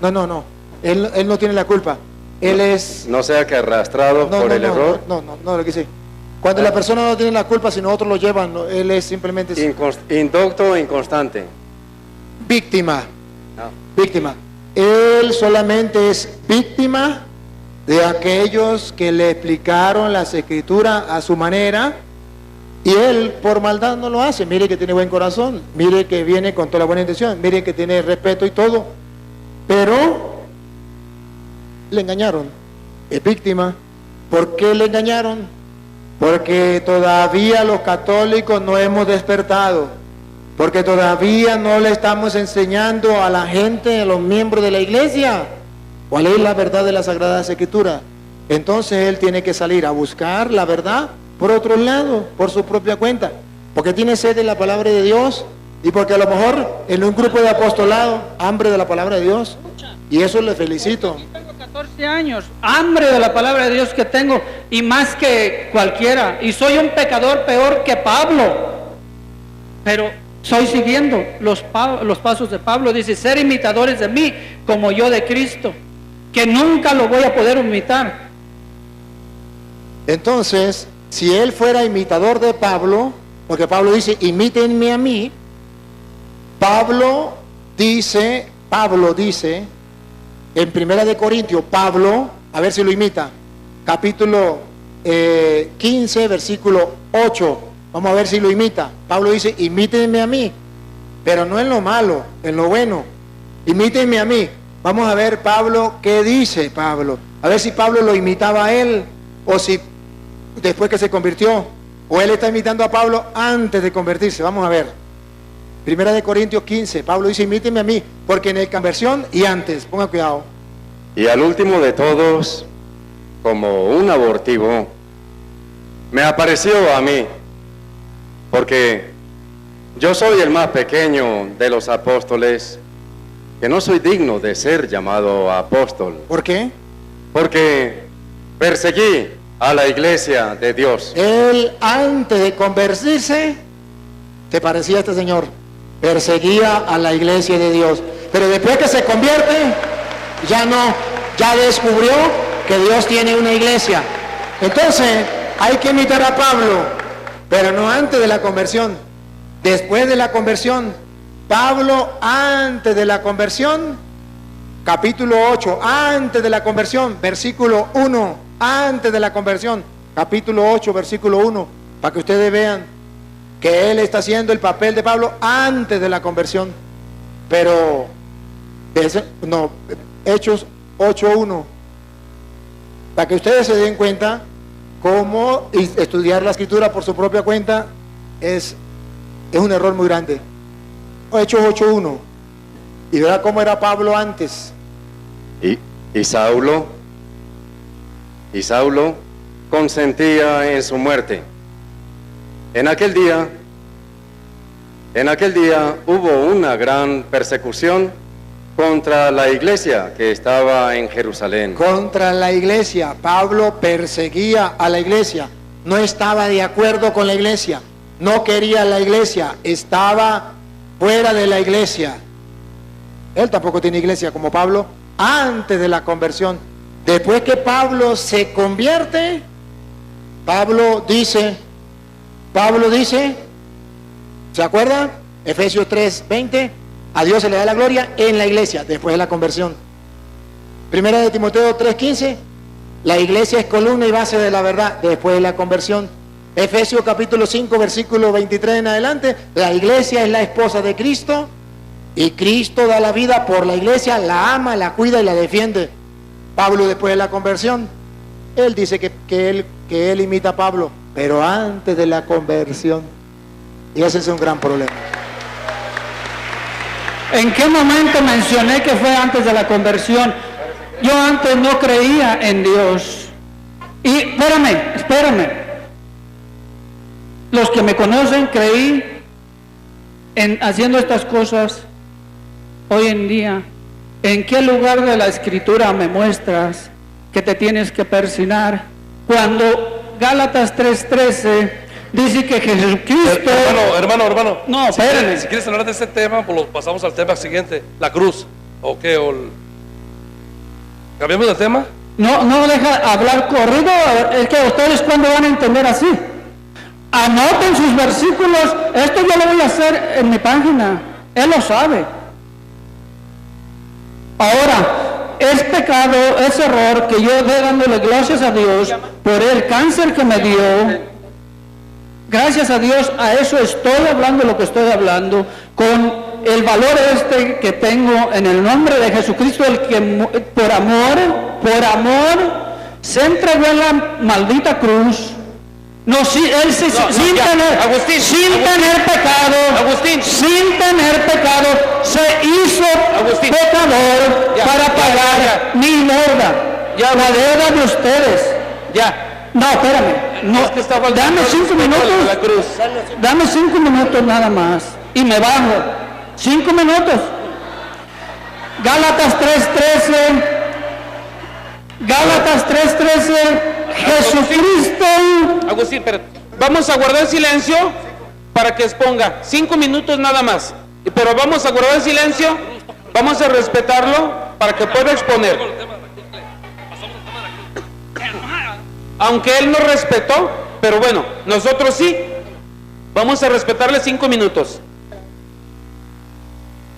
No. Él no tiene la culpa. Él es... No sea que arrastrado por el error. No, lo que sí. Cuando la persona no tiene la culpa, sino otros lo llevan, él es simplemente... Indocto o inconstante. Víctima. No. Víctima. Él solamente es víctima de aquellos que le explicaron las escrituras a su manera, y él por maldad no lo hace. Mire que tiene buen corazón, mire que viene con toda la buena intención, mire que tiene respeto y todo, pero le engañaron. Es víctima. ¿Por qué le engañaron? Porque todavía los católicos no hemos despertado, porque todavía no le estamos enseñando a la gente, a los miembros de la iglesia, cuál es la verdad de las Sagradas Escrituras. Entonces él tiene que salir a buscar la verdad por otro lado, por su propia cuenta, porque tiene sed de la palabra de Dios, y porque a lo mejor en un grupo de apostolado, hambre de la palabra de Dios, y eso le felicito. Tengo 14 años, hambre de la palabra de Dios que tengo, y más que cualquiera, y soy un pecador peor que Pablo, pero estoy siguiendo los pasos de Pablo. Dice, ser imitadores de mí como yo de Cristo, que nunca lo voy a poder imitar. Entonces, si él fuera imitador de Pablo, porque Pablo dice, imítenme a mí, Pablo dice en 1 Corintios, Pablo, a ver si lo imita, capítulo 15, versículo 8, vamos a ver si lo imita. Pablo dice, imítenme a mí, pero no en lo malo, en lo bueno, imítenme a mí. Vamos a ver Pablo, ¿qué dice Pablo? A ver si Pablo lo imitaba a él, o si después que se convirtió, o él está imitando a Pablo antes de convertirse. Vamos a ver. 1 Corintios 15, Pablo dice, imítenme a mí, porque en la conversión y antes, ponga cuidado. Y al último de todos, como un abortivo, me apareció a mí, porque yo soy el más pequeño de los apóstoles, que no soy digno de ser llamado apóstol. ¿Por qué? Porque perseguí a la iglesia de Dios. Él antes de convertirse, te parecía a este señor, perseguía a la iglesia de Dios, pero después que se convierte, ya no, ya descubrió que Dios tiene una iglesia. Entonces hay que imitar a Pablo, pero no antes de la conversión, después de la conversión. Pablo antes de la conversión, capítulo 8, antes de la conversión, versículo 1, antes de la conversión, capítulo 8, versículo 1, para que ustedes vean que él está haciendo el papel de Pablo antes de la conversión. Pero Hechos 8:1, para que ustedes se den cuenta cómo estudiar la escritura por su propia cuenta es un error muy grande. Hechos 8:1, y verá cómo era Pablo antes. Y Saulo consentía en su muerte. En aquel día hubo una gran persecución contra la iglesia que estaba en Jerusalén. Contra la iglesia. Pablo perseguía a la iglesia, no estaba de acuerdo con la iglesia, no quería la iglesia, estaba fuera de la iglesia. Él tampoco tiene iglesia como Pablo antes de la conversión. Después que Pablo se convierte, Pablo dice, ¿se acuerdan? Efesios 3:20, a Dios se le da la gloria en la iglesia, después de la conversión. Primera de Timoteo 3:15, La iglesia es columna y base de la verdad después de la conversión. Efesios capítulo 5, versículo 23 en adelante. La iglesia es la esposa de Cristo y Cristo da la vida por la iglesia, la ama, la cuida y la defiende. Pablo, después de la conversión, él dice que él imita a Pablo, pero antes de la conversión. Y ese es un gran problema. ¿En qué momento mencioné que fue antes de la conversión? Yo antes no creía en Dios. Y espérame. Los que me conocen, creí en haciendo estas cosas. Hoy en día, ¿en qué lugar de la Escritura me muestras que te tienes que persignar? Cuando Gálatas 3:13 dice que Jesucristo... Hermano. No, espérame. Si quieres hablar de este tema, pues pasamos al tema siguiente, la cruz. ¿Cambiamos de tema? No deja hablar corrido. Es que ustedes cuando van a entender así. Anoten sus versículos. Esto yo lo voy a hacer en mi página. Él lo sabe. Ahora, es pecado, es error que yo dé dándole gracias a Dios por el cáncer que me dio. Gracias a Dios, a eso estoy hablando lo que estoy hablando, con el valor que tengo en el nombre de Jesucristo, el que por amor, se entregó en la maldita cruz. No, sí, él sin tener pecado, se hizo pecador para pagar mi deuda, la deuda de ustedes. No, espérame. No, dame 5 minutos. Dame 5 minutos nada más. Y me bajo. 5 minutos. Gálatas 3:13. Jesucristo. Agustín, espérate. Vamos a guardar silencio para que exponga 5 minutos nada más. Pero vamos a guardar silencio. Vamos a respetarlo para que pueda exponer. Aunque él no respetó, pero bueno, nosotros sí. Vamos a respetarle 5 minutos.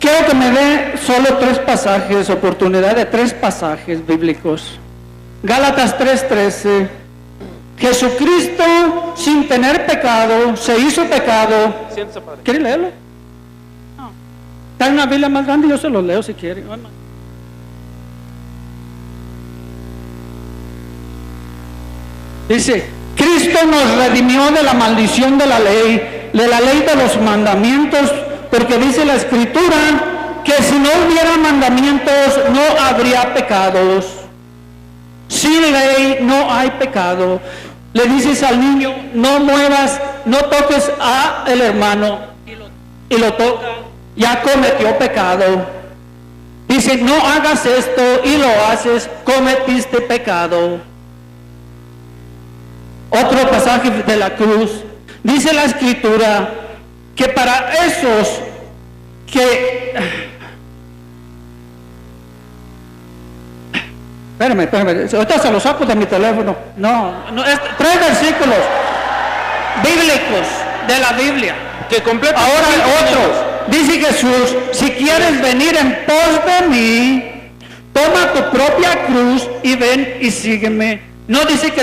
Quiero que me dé solo 3 pasajes, oportunidad de 3 pasajes bíblicos. Gálatas 3:13. Jesucristo, sin tener pecado, se hizo pecado. ¿Quiere leerlo? No. Está en una Biblia más grande, yo se lo leo si quiere. Dice, Cristo nos redimió de la maldición de la ley de los mandamientos, porque dice la Escritura que si no hubiera mandamientos no habría pecados. Sin ley no hay pecado. Le dices al niño, no muevas, no toques a el hermano, y lo toca, ya cometió pecado. Dice, no hagas esto y lo haces, cometiste pecado. Otro pasaje de la cruz, dice la Escritura que para esos que... Espérame, ahorita se lo saco de mi teléfono. No, 3 versículos bíblicos de la Biblia. Que completa. Ahora otros. Dice Jesús, si quieres venir en pos de mí, toma tu propia cruz y ven y sígueme. No dice que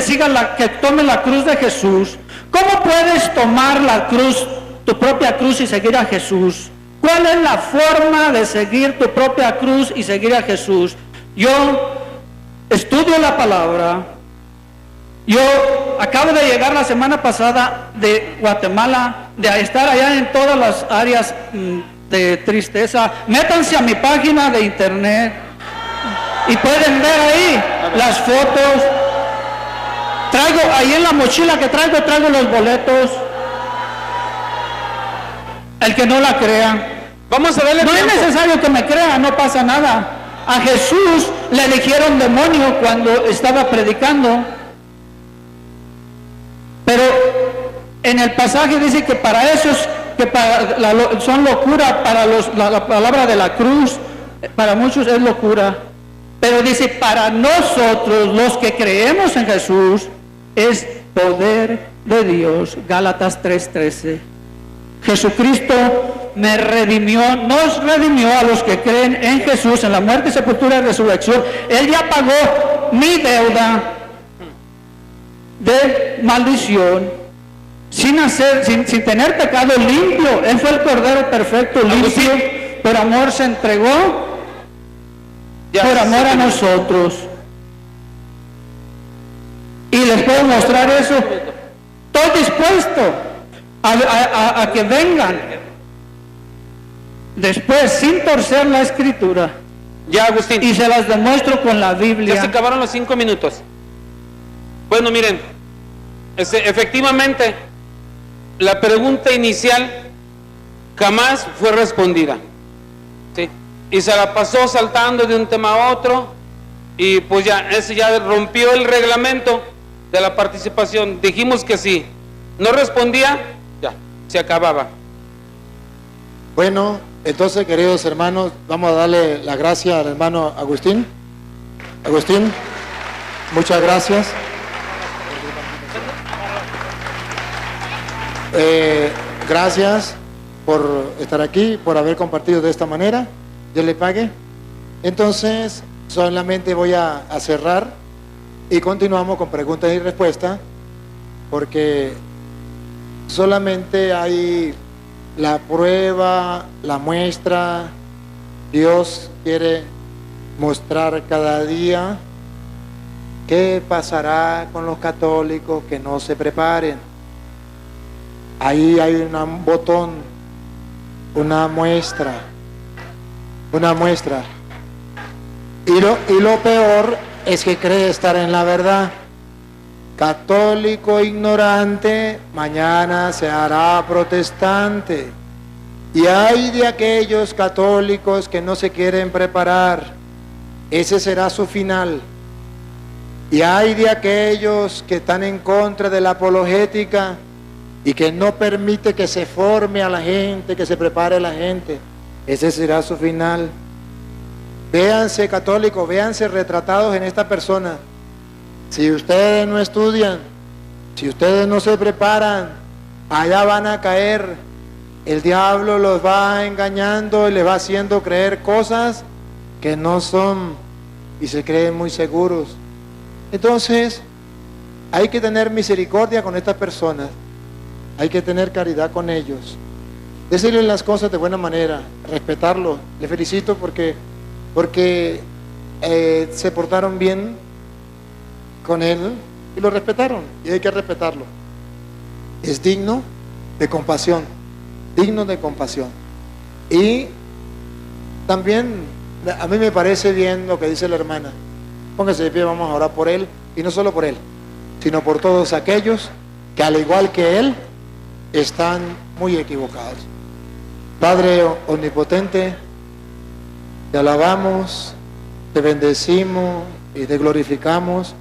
tome la cruz de Jesús. ¿Cómo puedes tomar la cruz, tu propia cruz y seguir a Jesús? ¿Cuál es la forma de seguir tu propia cruz y seguir a Jesús? Yo estudio la palabra. Yo acabo de llegar la semana pasada de Guatemala, de estar allá en todas las áreas de tristeza. Métanse a mi página de internet y pueden ver ahí las fotos. Traigo ahí en la mochila que traigo los boletos. El que no la crea, vamos a darle no tiempo. es necesario que me crea, no pasa nada. A Jesús le dijeron demonio cuando estaba predicando. Pero en el pasaje dice que para esos que son locura, para la palabra de la cruz, para muchos es locura. Pero dice, para nosotros los que creemos en Jesús, es poder de Dios. Gálatas 3:13. Jesucristo me redimió, nos redimió a los que creen en Jesús, en la muerte, sepultura y resurrección. Él ya pagó mi deuda. de maldición, sin tener pecado, limpio. Él fue el Cordero perfecto, limpio, por amor se entregó, por amor a nosotros. Y les puedo mostrar eso. Estoy dispuesto a que vengan después, sin torcer la Escritura. Ya, Agustín. Y se las demuestro con la Biblia. Ya se acabaron los 5 minutos. Bueno, miren, efectivamente, la pregunta inicial jamás fue respondida. ¿Sí? Y se la pasó saltando de un tema a otro, y pues ya, ese ya rompió el reglamento de la participación. Dijimos que sí. No respondía, ya, se acababa. Bueno, entonces, queridos hermanos, vamos a darle la gracia al hermano Agustín. Agustín, muchas gracias. Gracias por estar aquí, por haber compartido de esta manera. Dios le pague. Entonces, solamente voy a cerrar y continuamos con preguntas y respuestas, porque solamente hay la prueba, la muestra. Dios quiere mostrar cada día qué pasará con los católicos que no se preparen. Ahí hay un botón, una muestra. Y lo peor es que cree estar en la verdad. Católico ignorante, mañana se hará protestante. Y hay de aquellos católicos que no se quieren preparar, ese será su final. Y hay de aquellos que están en contra de la apologética y que no permite que se forme a la gente, que se prepare a la gente, ese será su final. Véanse católicos, véanse retratados en esta persona. Si ustedes no estudian, si ustedes no se preparan, allá van a caer. El diablo los va engañando y les va haciendo creer cosas que no son, y se creen muy seguros. Entonces, hay que tener misericordia con estas personas, hay que tener caridad con ellos, decirles las cosas de buena manera, respetarlos. Les felicito porque se portaron bien con él y lo respetaron, y hay que respetarlo. Es digno de compasión, digno de compasión. Y también a mí me parece bien lo que dice la hermana. Póngase de pie, vamos a orar por él, y no solo por él, sino por todos aquellos que al igual que él están muy equivocados. Padre omnipotente, te alabamos, te bendecimos y te glorificamos,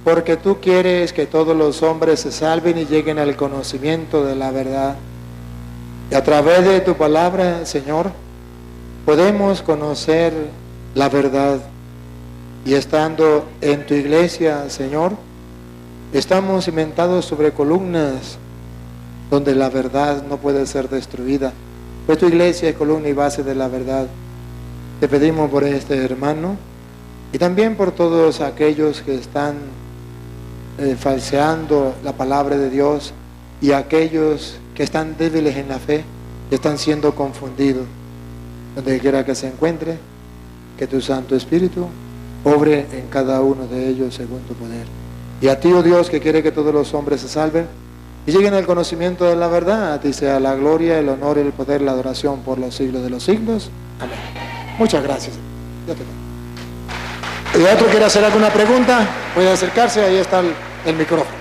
porque tú quieres que todos los hombres se salven y lleguen al conocimiento de la verdad. Y a través de tu palabra, Señor, podemos conocer la verdad. Y estando en tu iglesia, Señor, estamos cimentados sobre columnas donde la verdad no puede ser destruida. Pues tu iglesia es columna y base de la verdad. Te pedimos por este hermano y también por todos aquellos que están falseando la palabra de Dios, y aquellos que están débiles en la fe, que están siendo confundidos. Donde quiera que se encuentre, que tu Santo Espíritu obre en cada uno de ellos según tu poder. Y a ti, oh Dios, que quiere que todos los hombres se salven y lleguen al conocimiento de la verdad, a ti sea la gloria, el honor, el poder, la adoración por los siglos de los siglos. Amén. Muchas gracias. ¿Y otro quiere hacer alguna pregunta? Puede acercarse, ahí está el micrófono.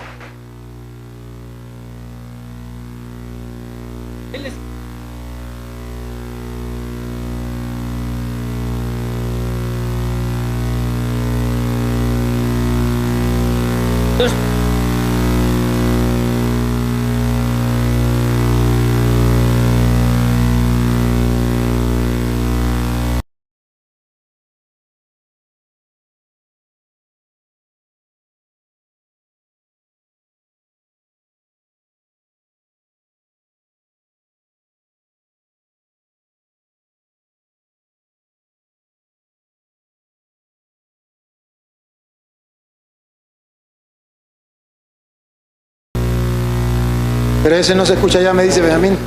Pero ese no se escucha ya, me dice Benjamín.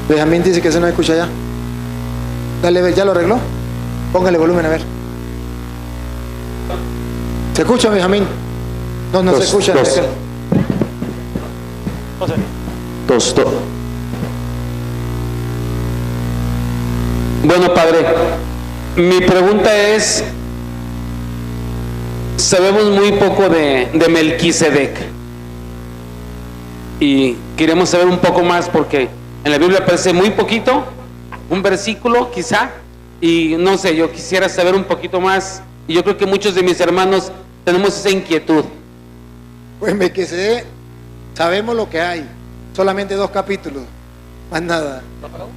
Benjamín dice que ese no se escucha ya. Dale, ¿ya lo arregló? Póngale volumen a ver. ¿Se escucha, Benjamín? No se escucha. Dos. Bueno, padre, mi pregunta es, sabemos muy poco de Melquisedec y queremos saber un poco más porque en la Biblia aparece muy poquito, un versículo quizá, y no sé, yo quisiera saber un poquito más y yo creo que muchos de mis hermanos tenemos esa inquietud. Pues Melquisedec, sabemos lo que hay, solamente 2 capítulos, más nada.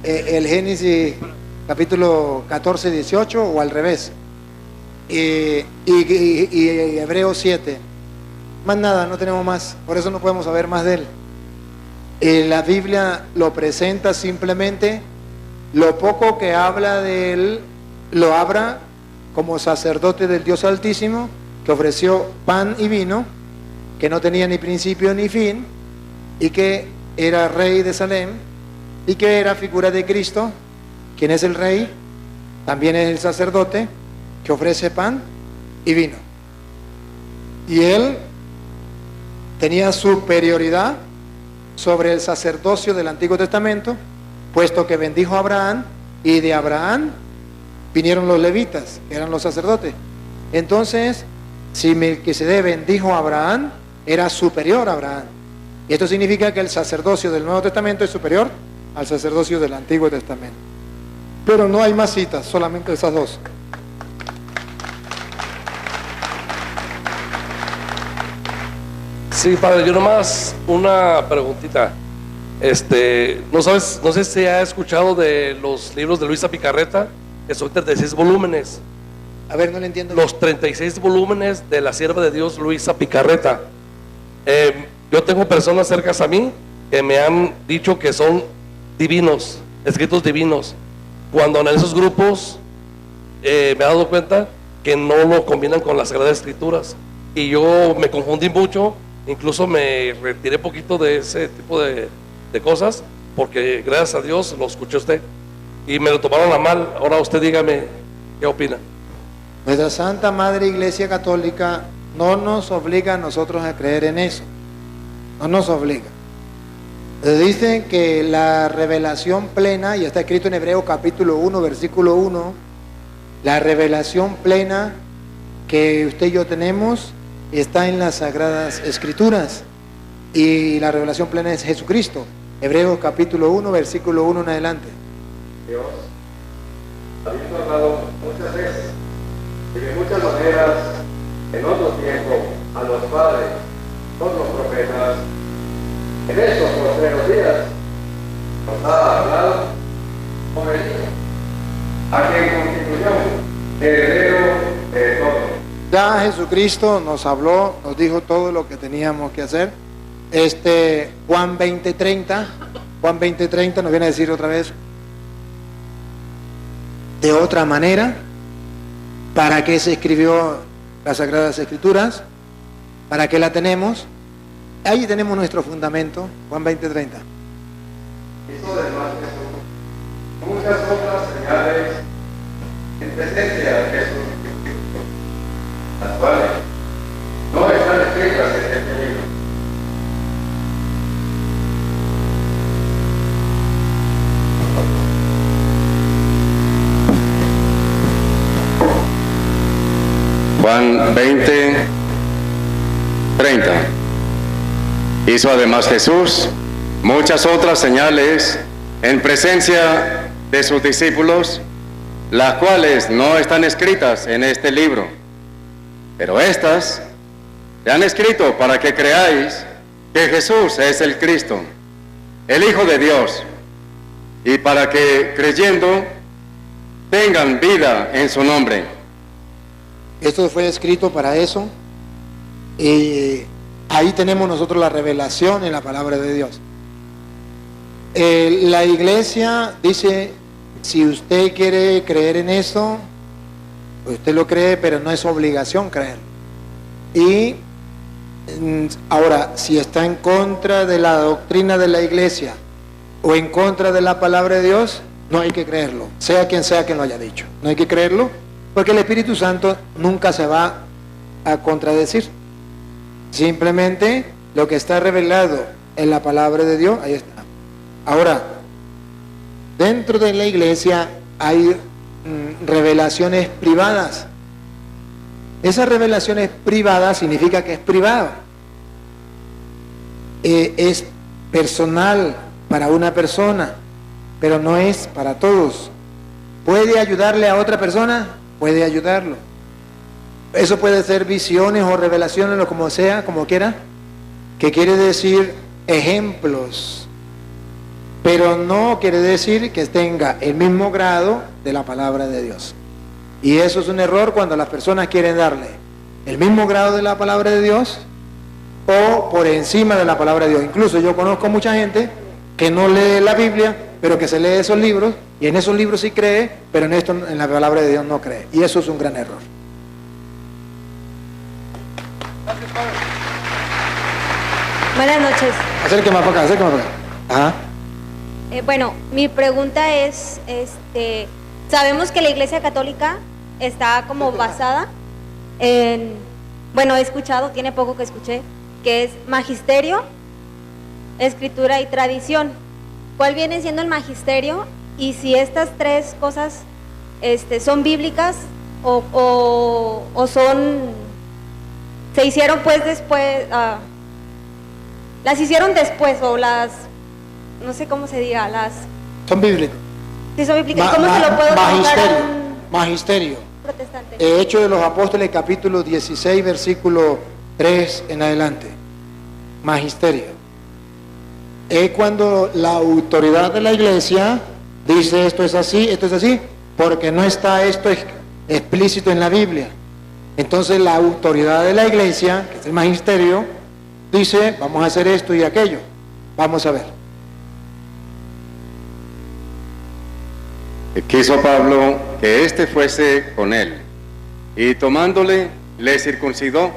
El Génesis capítulo 14, 18 o al revés, y Hebreos 7, más nada, no tenemos más, por eso no podemos saber más de él. La Biblia lo presenta simplemente, lo poco que habla de él, lo habla como sacerdote del Dios Altísimo, que ofreció pan y vino, que no tenía ni principio ni fin, y que era rey de Salem, y que era figura de Cristo, quien es el rey, también es el sacerdote, que ofrece pan y vino. Y él tenía superioridad sobre el sacerdocio del Antiguo Testamento, puesto que bendijo a Abraham, y de Abraham vinieron los levitas, que eran los sacerdotes. Entonces, si Melquisedec bendijo a Abraham, era superior a Abraham. Y esto significa que el sacerdocio del Nuevo Testamento es superior al sacerdocio del Antiguo Testamento. Pero no hay más citas, solamente esas 2. Sí, padre, yo nomás una preguntita. No sé si ha escuchado de los libros de Luisa Picarreta, que son 36 volúmenes. A ver, no le entiendo. Los 36 volúmenes de la sierva de Dios Luisa Picarreta. Yo tengo personas cercanas a mí que me han dicho que son divinos, escritos divinos. Cuando en esos grupos me he dado cuenta que no lo combinan con las Sagradas Escrituras, y yo me confundí mucho, incluso me retiré poquito de ese tipo de cosas, porque gracias a Dios lo escuché usted y me lo tomaron a mal. Ahora usted dígame qué opina. Nuestra Santa Madre Iglesia Católica no nos obliga a nosotros a creer en eso, no nos obliga. Dicen que la revelación plena, y está escrito en Hebreos capítulo 1, versículo 1, la revelación plena que usted y yo tenemos está en las Sagradas Escrituras, y la revelación plena es Jesucristo. Hebreos capítulo 1, versículo 1 en adelante. Dios, habiendo hablado muchas veces y de muchas maneras en otro tiempo a los padres, todos los profetas, en esos postreros días nos ha hablado por el Hijo, a quien constituyó heredero de todo. Ya Jesucristo nos habló, nos dijo todo lo que teníamos que hacer. Juan 20:30 nos viene a decir otra vez, de otra manera, ¿para qué se escribió las Sagradas Escrituras? ¿Para qué la tenemos? Ahí tenemos nuestro fundamento, Juan 20:30. Hizo además Jesús muchas otras señales en presencia de Jesús, las cuales no están escritas en este libro. Juan 20:30. Hizo además Jesús muchas otras señales en presencia de sus discípulos, las cuales no están escritas en este libro, pero estas se han escrito para que creáis que Jesús es el Cristo, el Hijo de Dios, y para que creyendo tengan vida en su nombre. Esto fue escrito para eso, y ahí tenemos nosotros la revelación en la palabra de Dios. La iglesia dice, si usted quiere creer en eso, usted lo cree, pero no es obligación creer. Y Ahora, si está en contra de la doctrina de la iglesia o en contra de la palabra de Dios, no hay que creerlo, sea quien lo haya dicho. No hay que creerlo, porque el Espíritu Santo nunca se va a contradecir. Simplemente lo que está revelado en la palabra de Dios, ahí está. Ahora, dentro de la iglesia hay revelaciones privadas. Esas revelaciones privadas significa que es privado. Es personal para una persona, pero no es para todos. ¿Puede ayudarle a otra persona? Puede ayudarlo. Eso puede ser visiones o revelaciones, o como sea, como quiera, que quiere decir ejemplos, pero no quiere decir que tenga el mismo grado de la palabra de Dios. Y eso es un error cuando las personas quieren darle el mismo grado de la palabra de Dios o por encima de la palabra de Dios. Incluso yo conozco mucha gente que no lee la Biblia, pero que se lee esos libros, y en esos libros sí cree, pero en la palabra de Dios no cree. Y eso es un gran error. Buenas noches. Acérqueme para acá, acérqueme para acá. Ajá. Bueno, mi pregunta es, sabemos que la Iglesia Católica está como basada en, bueno, he escuchado, tiene poco que escuché, que es magisterio, escritura y tradición. ¿Cuál viene siendo el magisterio? Y si estas tres cosas son bíblicas o son, se hicieron pues después, las hicieron después, o las, no sé cómo se diga, las... Son bíblicas. Sí, son bíblicas. ¿Cómo se lo puedo explicar a un magisterio. protestante? Hechos de los Apóstoles, capítulo 16, versículo 3 en adelante. Magisterio. Es cuando la autoridad de la iglesia dice esto es así, porque no está esto explícito en la Biblia. Entonces la autoridad de la iglesia, que es el magisterio, dice vamos a hacer esto y aquello. Vamos a ver. Quiso Pablo que éste fuese con él, y tomándole, le circuncidó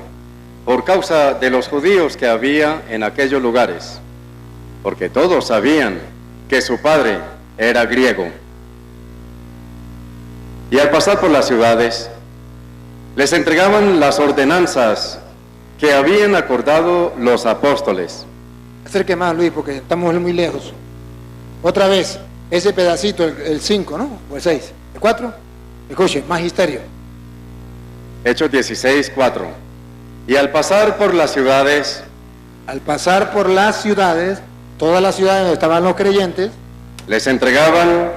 por causa de los judíos que había en aquellos lugares, porque todos sabían que su padre era griego. Y al pasar por las ciudades, les entregaban las ordenanzas que habían acordado los apóstoles. Acerque más, Luis, porque estamos muy lejos. Otra vez, ese pedacito, el 5, ¿no? O el 6. ¿El 4? Escuche, magisterio. Hechos 16, 4. Y al pasar por las ciudades, todas las ciudades donde estaban los creyentes, les entregaban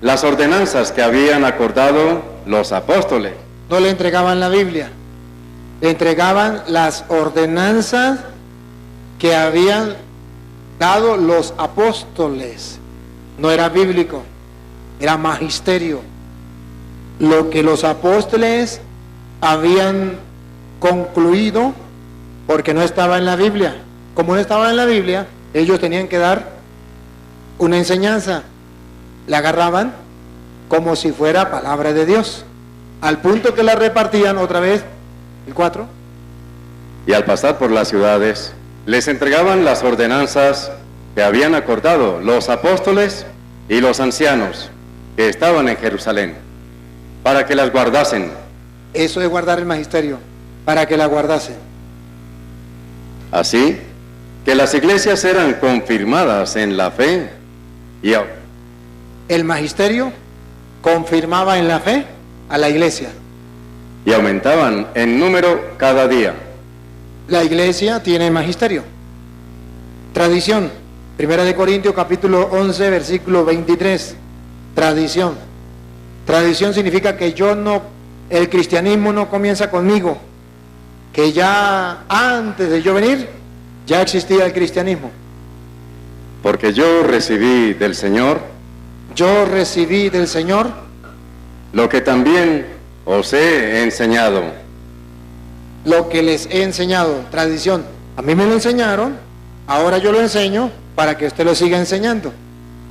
las ordenanzas que habían acordado los apóstoles. no le entregaban la Biblia, le entregaban las ordenanzas que habían dado los apóstoles. No era bíblico, era magisterio. Lo que los apóstoles habían concluido, porque no estaba en la Biblia. Como no estaba en la Biblia, ellos tenían que dar una enseñanza. La agarraban como si fuera palabra de Dios, al punto que la repartían otra vez, el 4. Y al pasar por las ciudades, les entregaban las ordenanzas que habían acordado los apóstoles y los ancianos que estaban en Jerusalén, para que las guardasen. Eso es guardar el magisterio, para que la guardasen. Así que las iglesias eran confirmadas en la fe y El magisterio confirmaba en la fe a la iglesia. aumentaban en número cada día. La iglesia tiene magisterio. Tradición. 1 Corintios capítulo 11, versículo 23. Tradición. Tradición significa que el cristianismo no comienza conmigo, que ya antes de yo venir, ya existía el cristianismo. Porque yo recibí del Señor lo que también os he enseñado. Lo que les he enseñado, tradición. A mí me lo enseñaron, ahora yo lo enseño para que usted lo siga enseñando.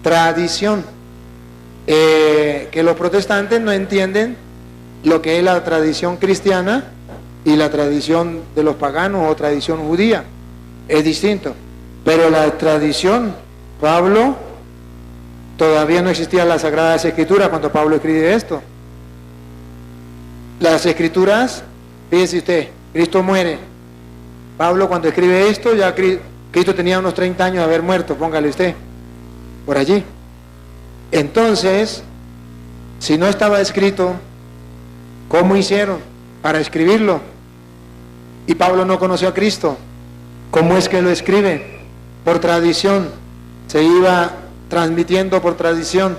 Tradición. Que los protestantes no entienden lo que es la tradición cristiana y la tradición de los paganos o tradición judía. Es distinto. Pero la tradición, Pablo, todavía no existían las Sagradas Escrituras cuando Pablo escribe esto. Las Escrituras, fíjese usted, Cristo muere. Pablo cuando escribe esto, ya Cristo tenía unos 30 años de haber muerto, póngale usted, por allí. Entonces, si no estaba escrito, ¿cómo hicieron para escribirlo? Y Pablo no conoció a Cristo. ¿Cómo es que lo escribe? Por tradición, se iba transmitiendo por tradición.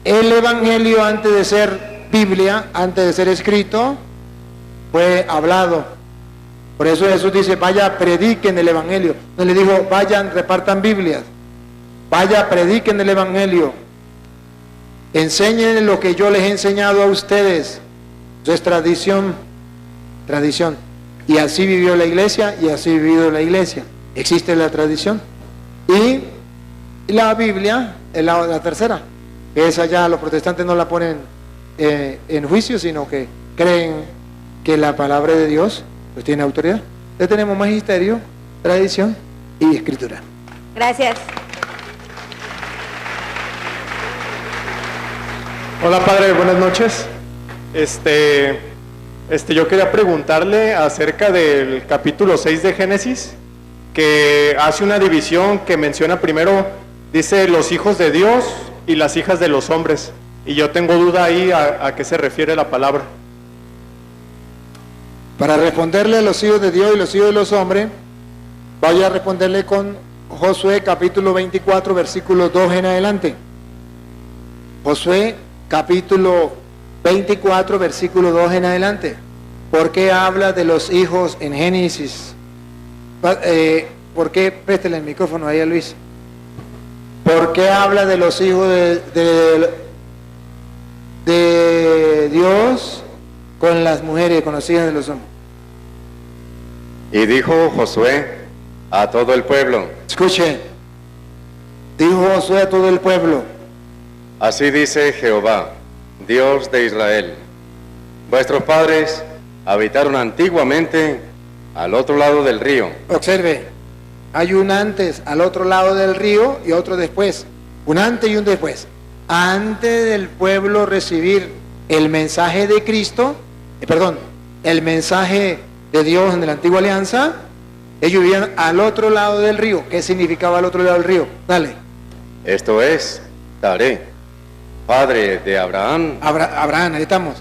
El Evangelio, antes de ser Biblia, antes de ser escrito, fue hablado. Por eso Jesús dice, vaya, prediquen el Evangelio. No le dijo, vayan, repartan Biblias. Vaya, prediquen el Evangelio. Enseñen lo que yo les he enseñado a ustedes. Eso es tradición, tradición. Y así vivió la iglesia y así vivió la iglesia. Existe la tradición. Y la Biblia es la tercera. Esa ya los protestantes no la ponen en juicio, sino que creen que la palabra de Dios pues tiene autoridad. Entonces tenemos magisterio, tradición y escritura. Gracias. Hola padre, buenas noches. Yo quería preguntarle acerca del capítulo 6 de Génesis, que hace una división que menciona primero, dice los hijos de Dios y las hijas de los hombres, y yo tengo duda ahí a qué se refiere la palabra. Para responderle a los hijos de Dios y los hijos de los hombres, vaya a responderle con Josué capítulo 24 versículo 2 en adelante. Josué capítulo 24 versículo 2 en adelante. ¿Por qué habla de los hijos en Génesis? ¿Por qué? Préstele el micrófono ahí a Luis. ¿Por qué habla de los hijos de Dios con las mujeres, con los hijos de los hombres? Y dijo Josué a todo el pueblo. Escuchen. Dijo Josué a todo el pueblo. Así dice Jehová, Dios de Israel. Vuestros padres habitaron antiguamente al otro lado del río. Observe, hay un antes al otro lado del río y otro después. Un antes y un después. Antes del pueblo recibir el mensaje de Cristo, el mensaje de Dios en la antigua alianza, ellos vivían al otro lado del río. ¿Qué significaba al otro lado del río? Dale. Esto es Taré, padre de Abraham. Abraham, ahí estamos.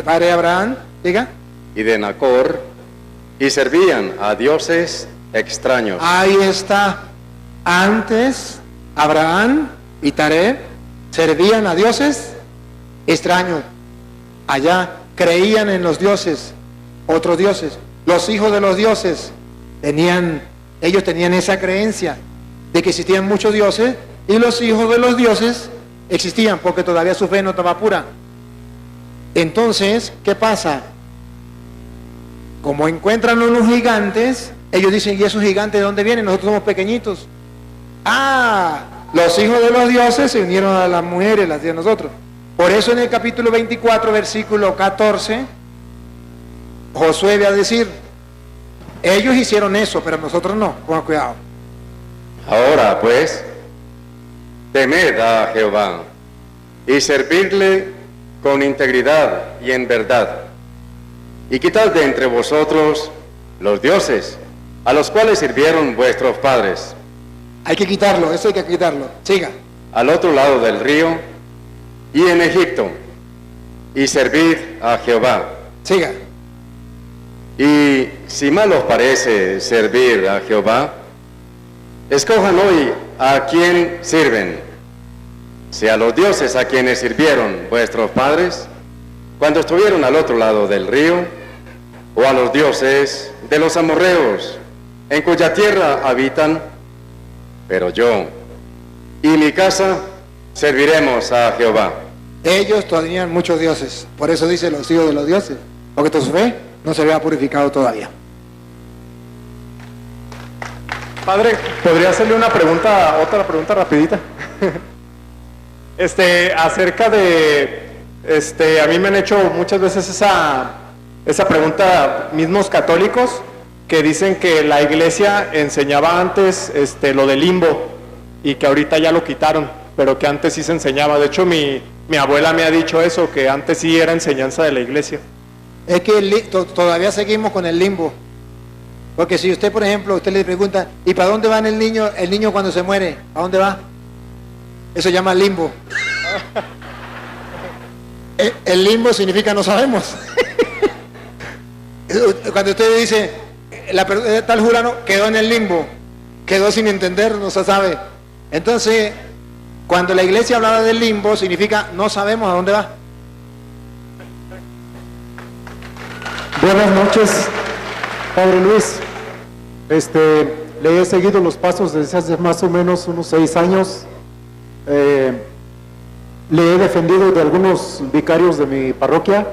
Padre de Abraham, diga. Y de Nacor, y servían a dioses extraños. Ahí está. Antes, Abraham y Taré servían a dioses extraños. Allá creían en los dioses, otros dioses. Los hijos de los dioses ellos tenían esa creencia de que existían muchos dioses, y los hijos de los dioses existían porque todavía su fe no estaba pura. Entonces, ¿qué pasa? Como encuentran unos gigantes, ellos dicen, ¿y esos gigantes de dónde vienen? Nosotros somos pequeñitos. Los hijos de los dioses se unieron a las mujeres, las de nosotros. Por eso en el capítulo 24, versículo 14, Josué va a decir, ellos hicieron eso, pero nosotros no. Pongan cuidado. Ahora pues, temed a Jehová y servidle con integridad y en verdad, y quitad de entre vosotros los dioses a los cuales sirvieron vuestros padres. Hay que quitarlo, eso hay que quitarlo. Siga. Al otro lado del río y en Egipto, y servid a Jehová. Siga. Y si mal os parece servir a Jehová, escojan hoy a quién sirven, si a los dioses a quienes sirvieron vuestros padres cuando estuvieron al otro lado del río, o a los dioses de los amorreos en cuya tierra habitan, pero yo y mi casa serviremos a Jehová. Ellos tenían muchos dioses, por eso dice los hijos de los dioses, porque su fe no se había purificado todavía. Padre, ¿podría hacerle otra pregunta rapidita? Acerca de, a mí me han hecho muchas veces esa pregunta, mismos católicos que dicen que la iglesia enseñaba antes lo del limbo y que ahorita ya lo quitaron, pero que antes sí se enseñaba. De hecho, mi abuela me ha dicho eso, que antes sí era enseñanza de la iglesia. Es que todavía seguimos con el limbo. Porque si usted, por ejemplo, usted le pregunta, ¿y para dónde va el niño cuando se muere? ¿A dónde va? Eso se llama limbo. El limbo significa no sabemos. Cuando usted dice, tal jurano quedó en el limbo, quedó sin entender, no se sabe. Entonces, cuando la iglesia hablaba del limbo, significa no sabemos a dónde va. Buenas noches, Padre Luis. Le he seguido los pasos desde hace más o menos unos 6 años. Le he defendido de algunos vicarios de mi parroquia,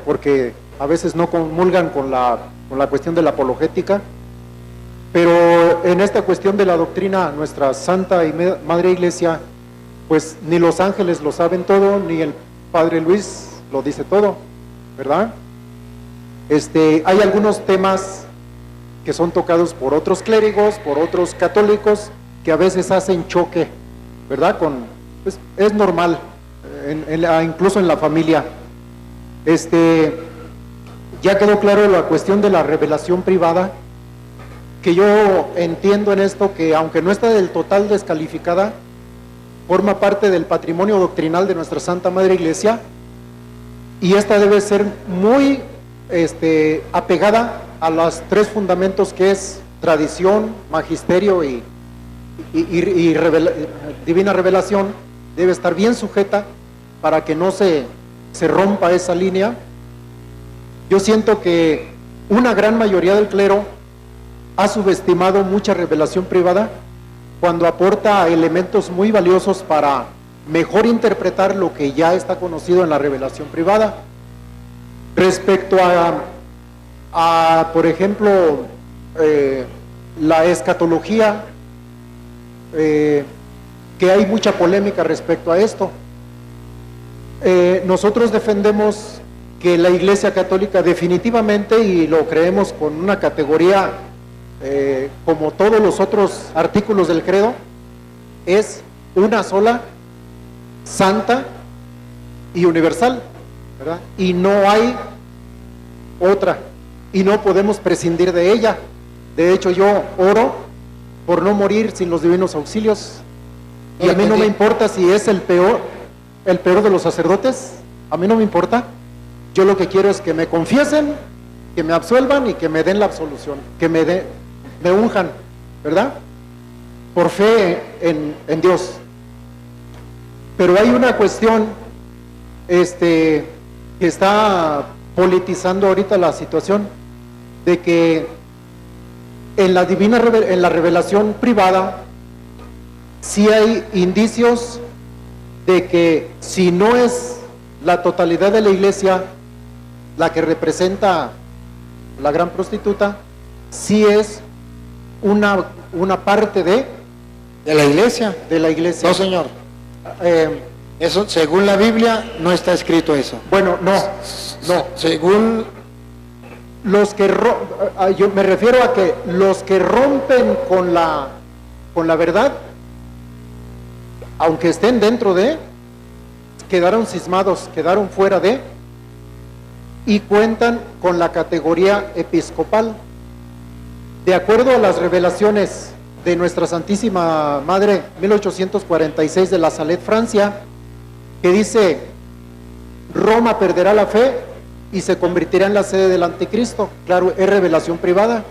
porque a veces no comulgan con la cuestión de la apologética, pero en esta cuestión de la doctrina, nuestra Santa y Madre Iglesia, pues ni los ángeles lo saben todo, ni el Padre Luis lo dice todo, ¿verdad? Hay algunos temas que son tocados por otros clérigos, por otros católicos, que a veces hacen choque, ¿verdad? Pues, es normal, incluso en la familia. Ya quedó claro la cuestión de la revelación privada, que yo entiendo en esto que aunque no está del total descalificada, forma parte del patrimonio doctrinal de nuestra Santa Madre Iglesia, y esta debe ser muy apegada a los 3 fundamentos que es tradición, magisterio y divina revelación. Debe estar bien sujeta para que no se rompa esa línea. Yo siento que una gran mayoría del clero ha subestimado mucha revelación privada cuando aporta elementos muy valiosos para mejor interpretar lo que ya está conocido en la revelación privada. Respecto a por ejemplo, la escatología, que hay mucha polémica respecto a esto. Nosotros defendemos que la Iglesia Católica definitivamente, y lo creemos con una categoría como todos los otros artículos del credo, es una sola, santa y universal, ¿verdad? Y no hay otra, y no podemos prescindir de ella. De hecho, yo oro por no morir sin los divinos auxilios, y a mí no me importa si es el peor de los sacerdotes, a mí no me importa. Yo lo que quiero es que me confiesen, que me absuelvan y que me den la absolución, que me unjan, ¿verdad? Por fe en Dios. Pero hay una cuestión que está politizando ahorita la situación, de que en la revelación privada sí hay indicios de que si no es la totalidad de la iglesia la que representa la gran prostituta, sí es una parte de la iglesia. De la iglesia. No, señor. Eso, según la Biblia, no está escrito eso. Bueno, no. Según yo me refiero a que los que rompen con la verdad, aunque estén dentro de, quedaron cismados, quedaron fuera de, y cuentan con la categoría episcopal. De acuerdo a las revelaciones de nuestra Santísima Madre, 1846, de La Salette, Francia, que dice: Roma perderá la fe y se convertirá en la sede del anticristo. Claro, es revelación privada.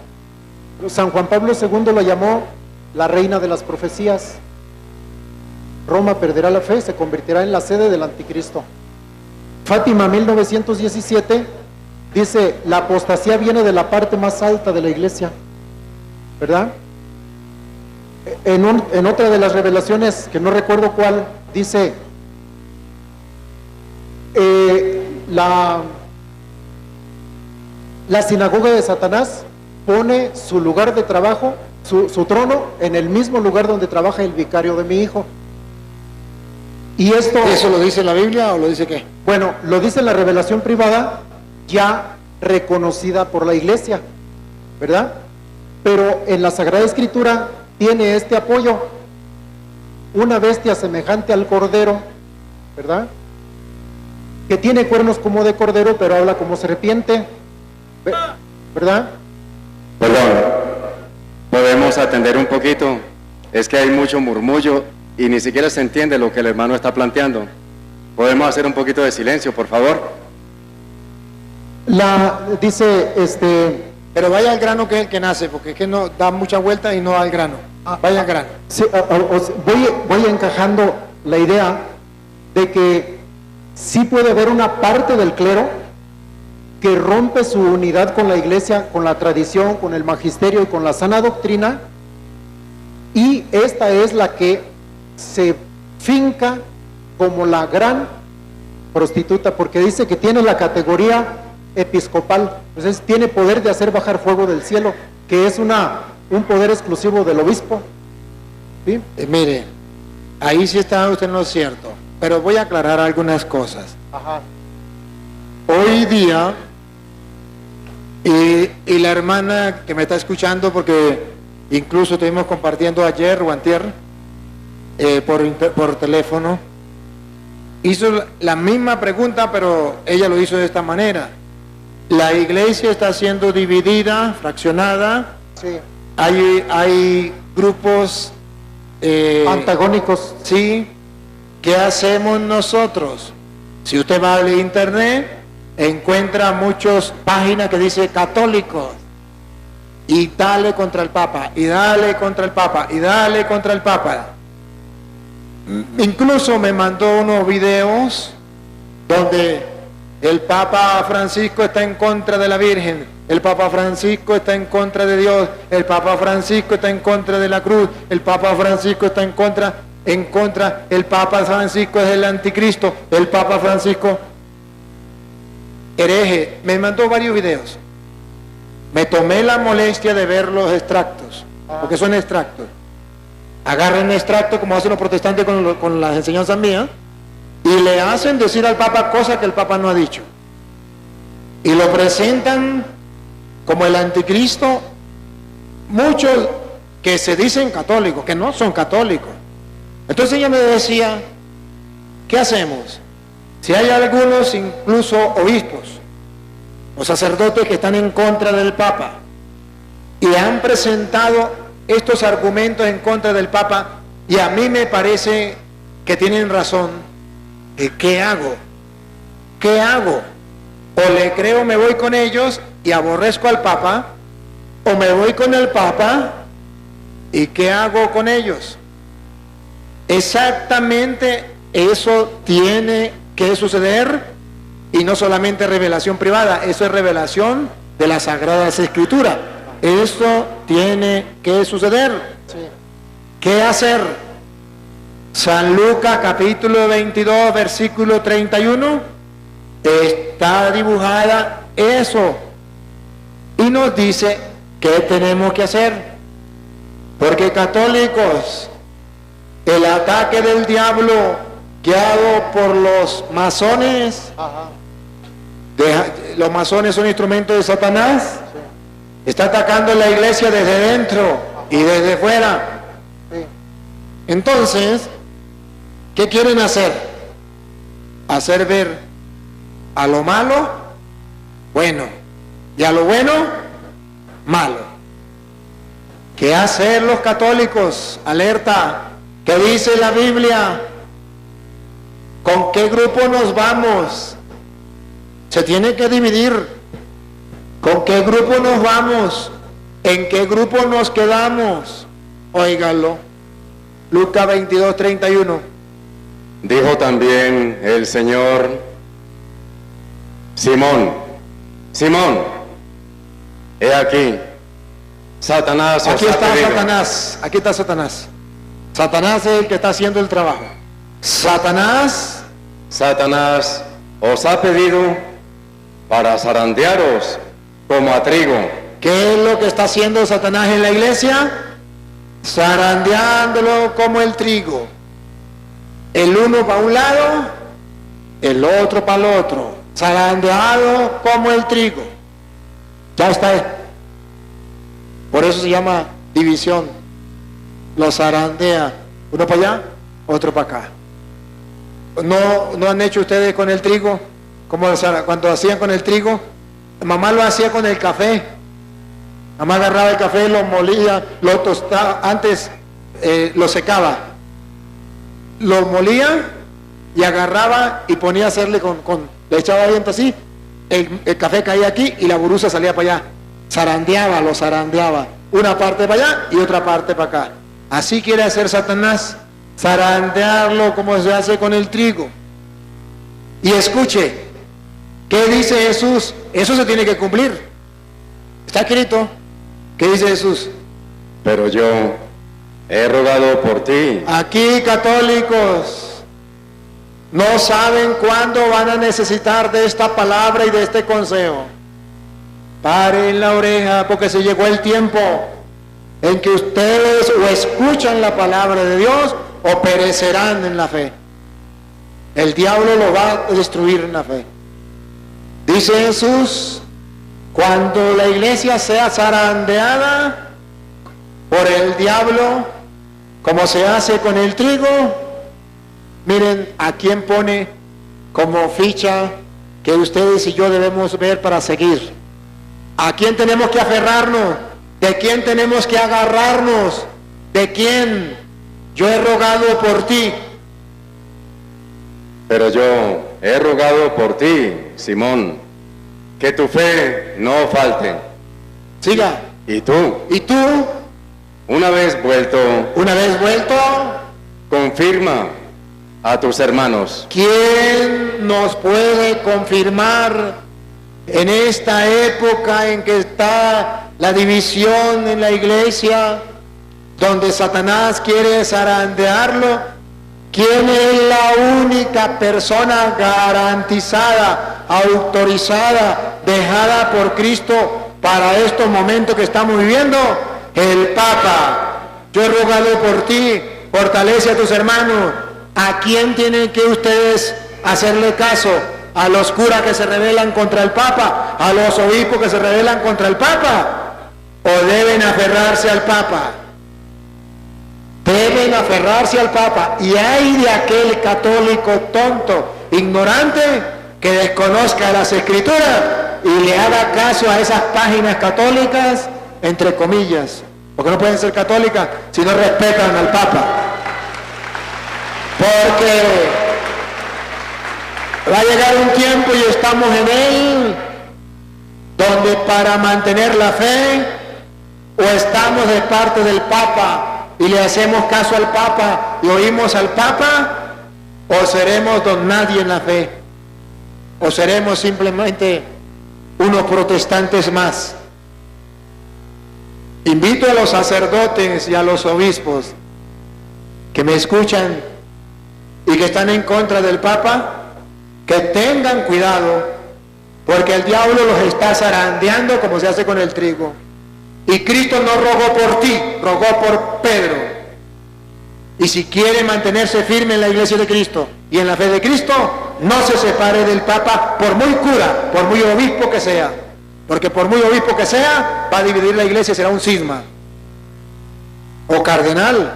San Juan Pablo II lo llamó la reina de las profecías. Roma perderá la fe y se convertirá en la sede del anticristo. Fátima, 1917, dice: la apostasía viene de la parte más alta de la iglesia, ¿verdad? En otra de las revelaciones, que no recuerdo cuál, dice: la sinagoga de Satanás pone su lugar de trabajo, su trono, en el mismo lugar donde trabaja el vicario de mi hijo. Y esto... ¿Eso lo dice la Biblia o lo dice qué? Bueno, lo dice la revelación privada, ya reconocida por la iglesia, ¿verdad? Pero en la Sagrada Escritura tiene este apoyo, una bestia semejante al cordero, ¿verdad? Que tiene cuernos como de cordero, pero habla como serpiente, ¿verdad? Perdón, podemos atender un poquito. Es que hay mucho murmullo y ni siquiera se entiende lo que el hermano está planteando. ¿Podemos hacer un poquito de silencio, por favor? Dice, Pero vaya al grano, que es el que nace, porque es que no da mucha vuelta y no da al grano. Vaya al grano. sí, voy encajando la idea de que sí puede haber una parte del clero que rompe su unidad con la iglesia, con la tradición, con el magisterio y con la sana doctrina, y esta es la que se finca como la gran prostituta, porque dice que tiene la categoría episcopal, entonces tiene poder de hacer bajar fuego del cielo, que es un poder exclusivo del obispo. ¿Sí? Mire, ahí sí está usted en lo cierto, pero voy a aclarar algunas cosas. Ajá. Hoy día, y la hermana que me está escuchando, porque incluso estuvimos compartiendo ayer o antier por teléfono, hizo la misma pregunta, pero ella lo hizo de esta manera. La iglesia está siendo dividida, fraccionada, Sí. hay grupos Antagónicos. sí. ¿Qué hacemos nosotros? Si usted va al internet, encuentra muchas páginas que dice católicos, y dale contra el Papa, y dale contra el Papa, y dale contra el Papa. Incluso me mandó unos videos donde el Papa Francisco está en contra de la Virgen, el Papa Francisco está en contra de Dios, el Papa Francisco está en contra de la cruz, el Papa Francisco está en contra, el Papa Francisco es el anticristo, el Papa Francisco hereje. Me mandó varios videos. Me tomé la molestia de ver los extractos, porque son extractos. Agarran un extracto como hacen los protestantes con las enseñanzas mías, y le hacen decir al Papa cosas que el Papa no ha dicho, y lo presentan como el anticristo. Muchos que se dicen católicos, que no son católicos. Entonces ella me decía, ¿qué hacemos? Si hay algunos, incluso obispos o sacerdotes, que están en contra del Papa y han presentado estos argumentos en contra del Papa, y a mí me parece que tienen razón, ¿qué hago? ¿Qué hago? O le creo, me voy con ellos y aborrezco al Papa, o me voy con el Papa y ¿qué hago con ellos? Exactamente eso tiene que suceder, y no solamente revelación privada, eso es revelación de las Sagradas Escrituras. Eso tiene que suceder. Sí. ¿Qué hacer? San Lucas capítulo 22 versículo 31 está dibujada eso, y nos dice qué tenemos que hacer, porque católicos, el ataque del diablo guiado por los masones, Ajá. los masones son instrumentos de Satanás, está atacando la iglesia desde dentro y desde fuera. Sí. Entonces, ¿qué quieren hacer? Hacer ver a lo malo bueno, y a lo bueno malo. ¿Qué hacer los católicos? Alerta. ¿Qué dice la Biblia? ¿Con qué grupo nos vamos? Se tiene que dividir. ¿Con qué grupo nos vamos? ¿En qué grupo nos quedamos? Óigalo. Lucas 22, 31. Dijo también el Señor: Simón, Simón, he aquí, Satanás os Aquí ha está pedido. Satanás. Aquí está Satanás. Satanás es el que está haciendo el trabajo. Satanás os ha pedido para zarandearos como a trigo. ¿Qué es lo que está haciendo Satanás en la iglesia? Zarandeándolo como el trigo. El uno para un lado, el otro para el otro. Zarandeado como el trigo. Ya está. Por eso se llama división. Los zarandea. Uno para allá, otro para acá. ¿No han hecho ustedes con el trigo? Como cuando hacían con el trigo. Mamá lo hacía con el café. Mamá agarraba el café, lo molía, lo tostaba. Antes lo secaba. Lo molía y agarraba y ponía a hacerle le echaba viento así. El café caía aquí y la buruza salía para allá. Lo zarandeaba. Una parte para allá y otra parte para acá. Así quiere hacer Satanás. Zarandearlo como se hace con el trigo. Y escuche, ¿qué dice Jesús? Eso se tiene que cumplir. Está escrito. ¿Qué dice Jesús? Pero yo he rogado por ti. Aquí, católicos, no saben cuándo van a necesitar de esta palabra y de este consejo. Paren la oreja, porque se llegó el tiempo en que ustedes o escuchan la palabra de Dios o perecerán en la fe. El diablo lo va a destruir en la fe. Dice Jesús, cuando la iglesia sea zarandeada por el diablo, como se hace con el trigo, miren a quién pone como ficha que ustedes y yo debemos ver para seguir. ¿A quién tenemos que aferrarnos? ¿De quién tenemos que agarrarnos? ¿De quién? Yo he rogado por ti. Pero yo he rogado por ti, Simón, que tu fe no falte. Siga. ¿Y tú? ¿Y tú? Una vez vuelto, confirma a tus hermanos. ¿Quién nos puede confirmar en esta época en que está la división en la iglesia, donde Satanás quiere zarandearlo? ¿Quién es la única persona garantizada, autorizada, dejada por Cristo para estos momentos que estamos viviendo? El Papa. Yo he rogado por ti, fortalece a tus hermanos. ¿A quién tienen que ustedes hacerle caso? ¿A los curas que se rebelan contra el Papa? ¿A los obispos que se rebelan contra el Papa? ¿O deben aferrarse al Papa? Deben aferrarse al Papa. Y hay de aquel católico tonto, ignorante, que desconozca las Escrituras y le haga caso a esas páginas católicas, entre comillas, porque no pueden ser católicas si no respetan al Papa. Porque va a llegar un tiempo, y estamos en él, donde para mantener la fe, o estamos de parte del Papa y le hacemos caso al Papa y oímos al Papa, o seremos don nadie en la fe, o seremos simplemente unos protestantes más. Invito a los sacerdotes y a los obispos que me escuchan y que están en contra del Papa, que tengan cuidado, porque el diablo los está zarandeando como se hace con el trigo. Y Cristo no rogó por ti, rogó por Pedro. Y si quiere mantenerse firme en la iglesia de Cristo y en la fe de Cristo, no se separe del Papa, por muy cura, por muy obispo que sea. Porque por muy obispo que sea, va a dividir la iglesia, será un cisma. O cardenal,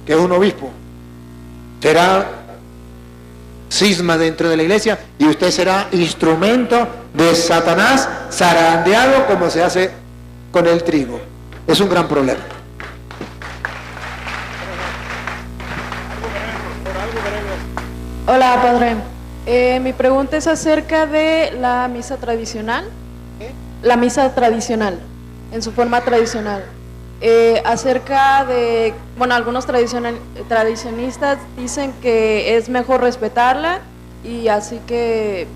que es un obispo, será cisma dentro de la iglesia, y usted será instrumento de Satanás, zarandeado como se hace con el trigo. Es un gran problema. Hola, padre. Mi pregunta es acerca de la misa tradicional. La misa tradicional, en su forma tradicional. Acerca de, bueno, algunos tradicionistas dicen que es mejor respetarla, y así que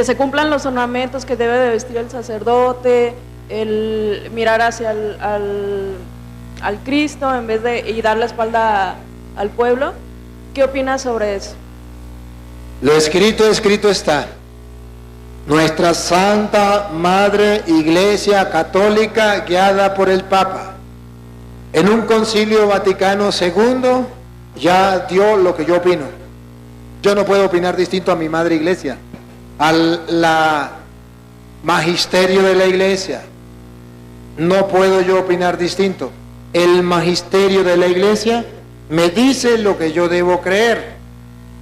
se cumplan los ornamentos que debe de vestir el sacerdote, el mirar hacia al Cristo en vez de y dar la espalda al pueblo. ¿Qué opinas sobre eso? Lo escrito está. Nuestra Santa Madre Iglesia Católica, guiada por el Papa, en un concilio Vaticano II, ya dio lo que yo opino. Yo no puedo opinar distinto a mi Madre Iglesia, a la magisterio de la iglesia. No puedo yo opinar distinto. El magisterio de la iglesia me dice lo que yo debo creer.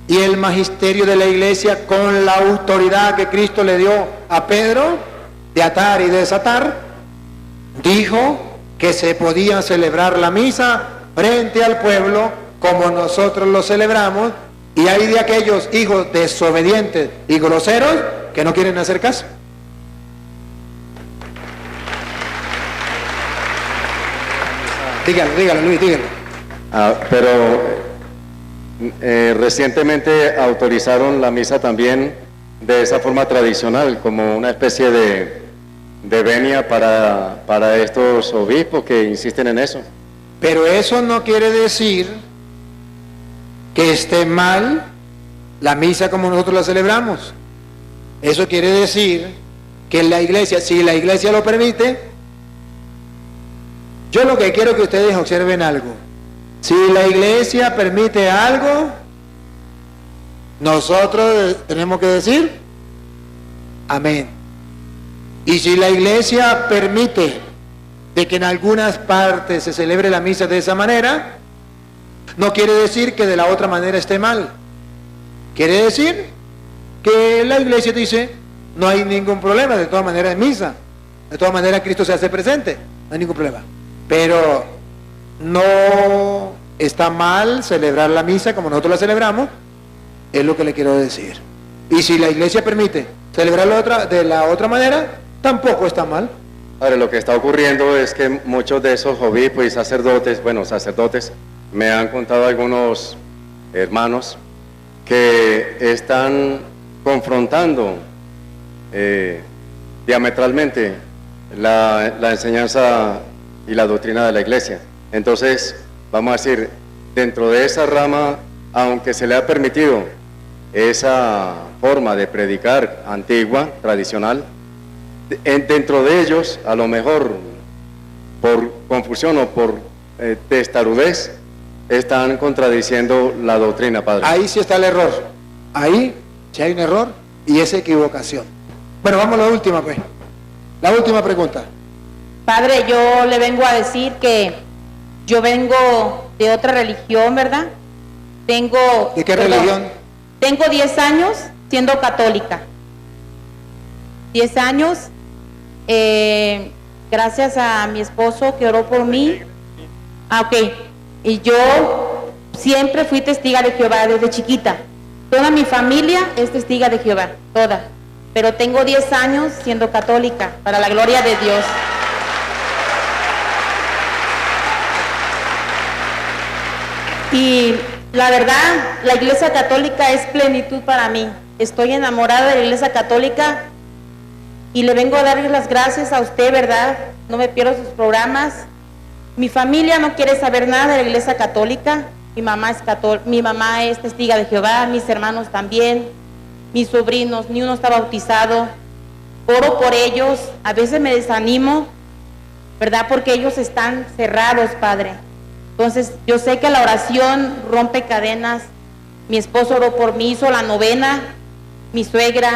Y el magisterio de la iglesia, con la autoridad que Cristo le dio a Pedro de atar y desatar, dijo que se podía celebrar la misa frente al pueblo como nosotros lo celebramos, y hay de aquellos hijos desobedientes y groseros que no quieren hacer caso. Dígalo, Luis, dígalo. Recientemente autorizaron la misa también de esa forma tradicional, como una especie de venia para estos obispos que insisten en eso. Pero eso no quiere decir que esté mal la misa como nosotros la celebramos. Eso quiere decir que la iglesia, si la iglesia lo permite, yo lo que quiero que ustedes observen algo. Si la iglesia permite algo, nosotros tenemos que decir amén. Y si la iglesia permite de que en algunas partes se celebre la misa de esa manera, no quiere decir que de la otra manera esté mal. Quiere decir que la iglesia dice, no hay ningún problema, de todas maneras es misa, de todas maneras Cristo se hace presente, no hay ningún problema. Pero no está mal celebrar la misa como nosotros la celebramos, es lo que le quiero decir. Y si la iglesia permite celebrarla de la otra manera, tampoco está mal. Ahora, lo que está ocurriendo es que muchos de esos obispos y sacerdotes, me han contado algunos hermanos que están confrontando diametralmente la enseñanza y la doctrina de la iglesia. Entonces, vamos a decir, dentro de esa rama, aunque se le ha permitido esa forma de predicar antigua, tradicional, dentro de ellos, a lo mejor por confusión o por testarudez, están contradiciendo la doctrina, padre. Ahí sí está el error. Ahí sí hay un error y es equivocación. Bueno, vamos a la última, pues. La última pregunta. Padre, yo le vengo a decir que yo vengo de otra religión, ¿verdad? ¿De qué religión? Tengo 10 años siendo católica. 10 años, gracias a mi esposo que oró por mí. Y yo siempre fui testiga de Jehová desde chiquita. Toda mi familia es testiga de Jehová, toda. Pero tengo 10 años siendo católica, para la gloria de Dios. Y la verdad, la Iglesia Católica es plenitud para mí. Estoy enamorada de la Iglesia Católica y le vengo a dar las gracias a usted, ¿verdad? No me pierdo sus programas. Mi familia no quiere saber nada de la Iglesia Católica. Mi mamá es testiga de Jehová, mis hermanos también, mis sobrinos, ni uno está bautizado. Oro por ellos, a veces me desanimo, ¿verdad? Porque ellos están cerrados, Padre. Entonces, yo sé que la oración rompe cadenas. Mi esposo oró por mí, hizo la novena, mi suegra,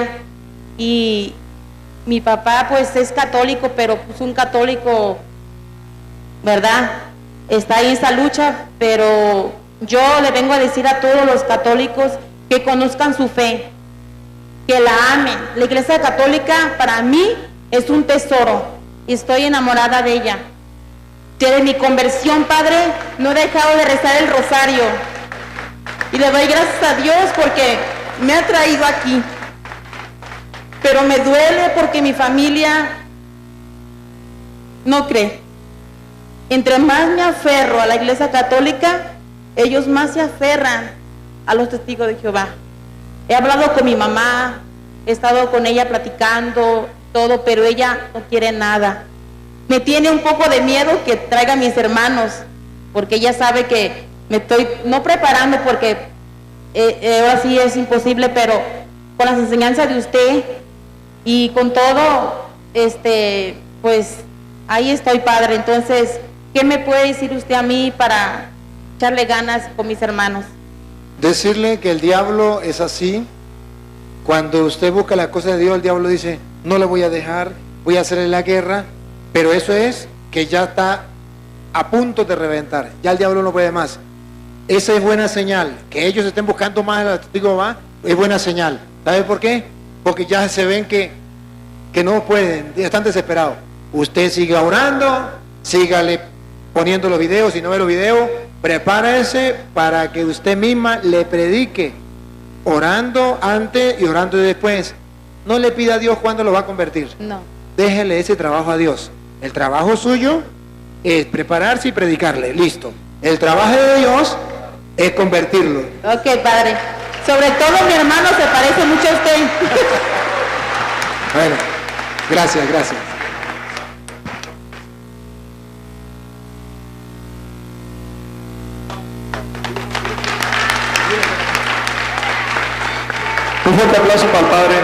y mi papá pues es católico, pero pues un católico, ¿verdad? Está ahí en esa lucha, pero yo le vengo a decir a todos los católicos que conozcan su fe, que la amen. La Iglesia Católica para mí es un tesoro y estoy enamorada de ella. Desde mi conversión, Padre, no he dejado de rezar el rosario y le doy gracias a Dios porque me ha traído aquí. Pero me duele porque mi familia no cree. Entre más me aferro a la Iglesia Católica, ellos más se aferran a los testigos de Jehová. He hablado con mi mamá, he estado con ella platicando todo, pero ella no quiere nada. Me tiene un poco de miedo que traiga a mis hermanos, porque ella sabe que me estoy no preparando porque ahora sí es imposible, pero con las enseñanzas de usted y con todo, pues ahí estoy, Padre. Entonces, ¿qué me puede decir usted a mí para echarle ganas con mis hermanos? Decirle que el diablo es así. Cuando usted busca la cosa de Dios, el diablo dice, no le voy a dejar, voy a hacerle la guerra, pero eso es que ya está a punto de reventar, ya el diablo no puede más. Esa es buena señal, que ellos estén buscando más al testigo de Jehová, es buena señal. ¿Sabe por qué? Porque ya se ven que no pueden, están desesperados. Usted siga orando, sígale poniendo los videos, si no ve los videos, prepárese para que usted misma le predique, orando antes y orando después. No le pida a Dios cuándo lo va a convertir. No. Déjele ese trabajo a Dios. El trabajo suyo es prepararse y predicarle, listo. El trabajo de Dios es convertirlo. Ok, padre. Sobre todo mi hermano se parece mucho a usted. Bueno, gracias, gracias. Un fuerte aplauso para el Padre.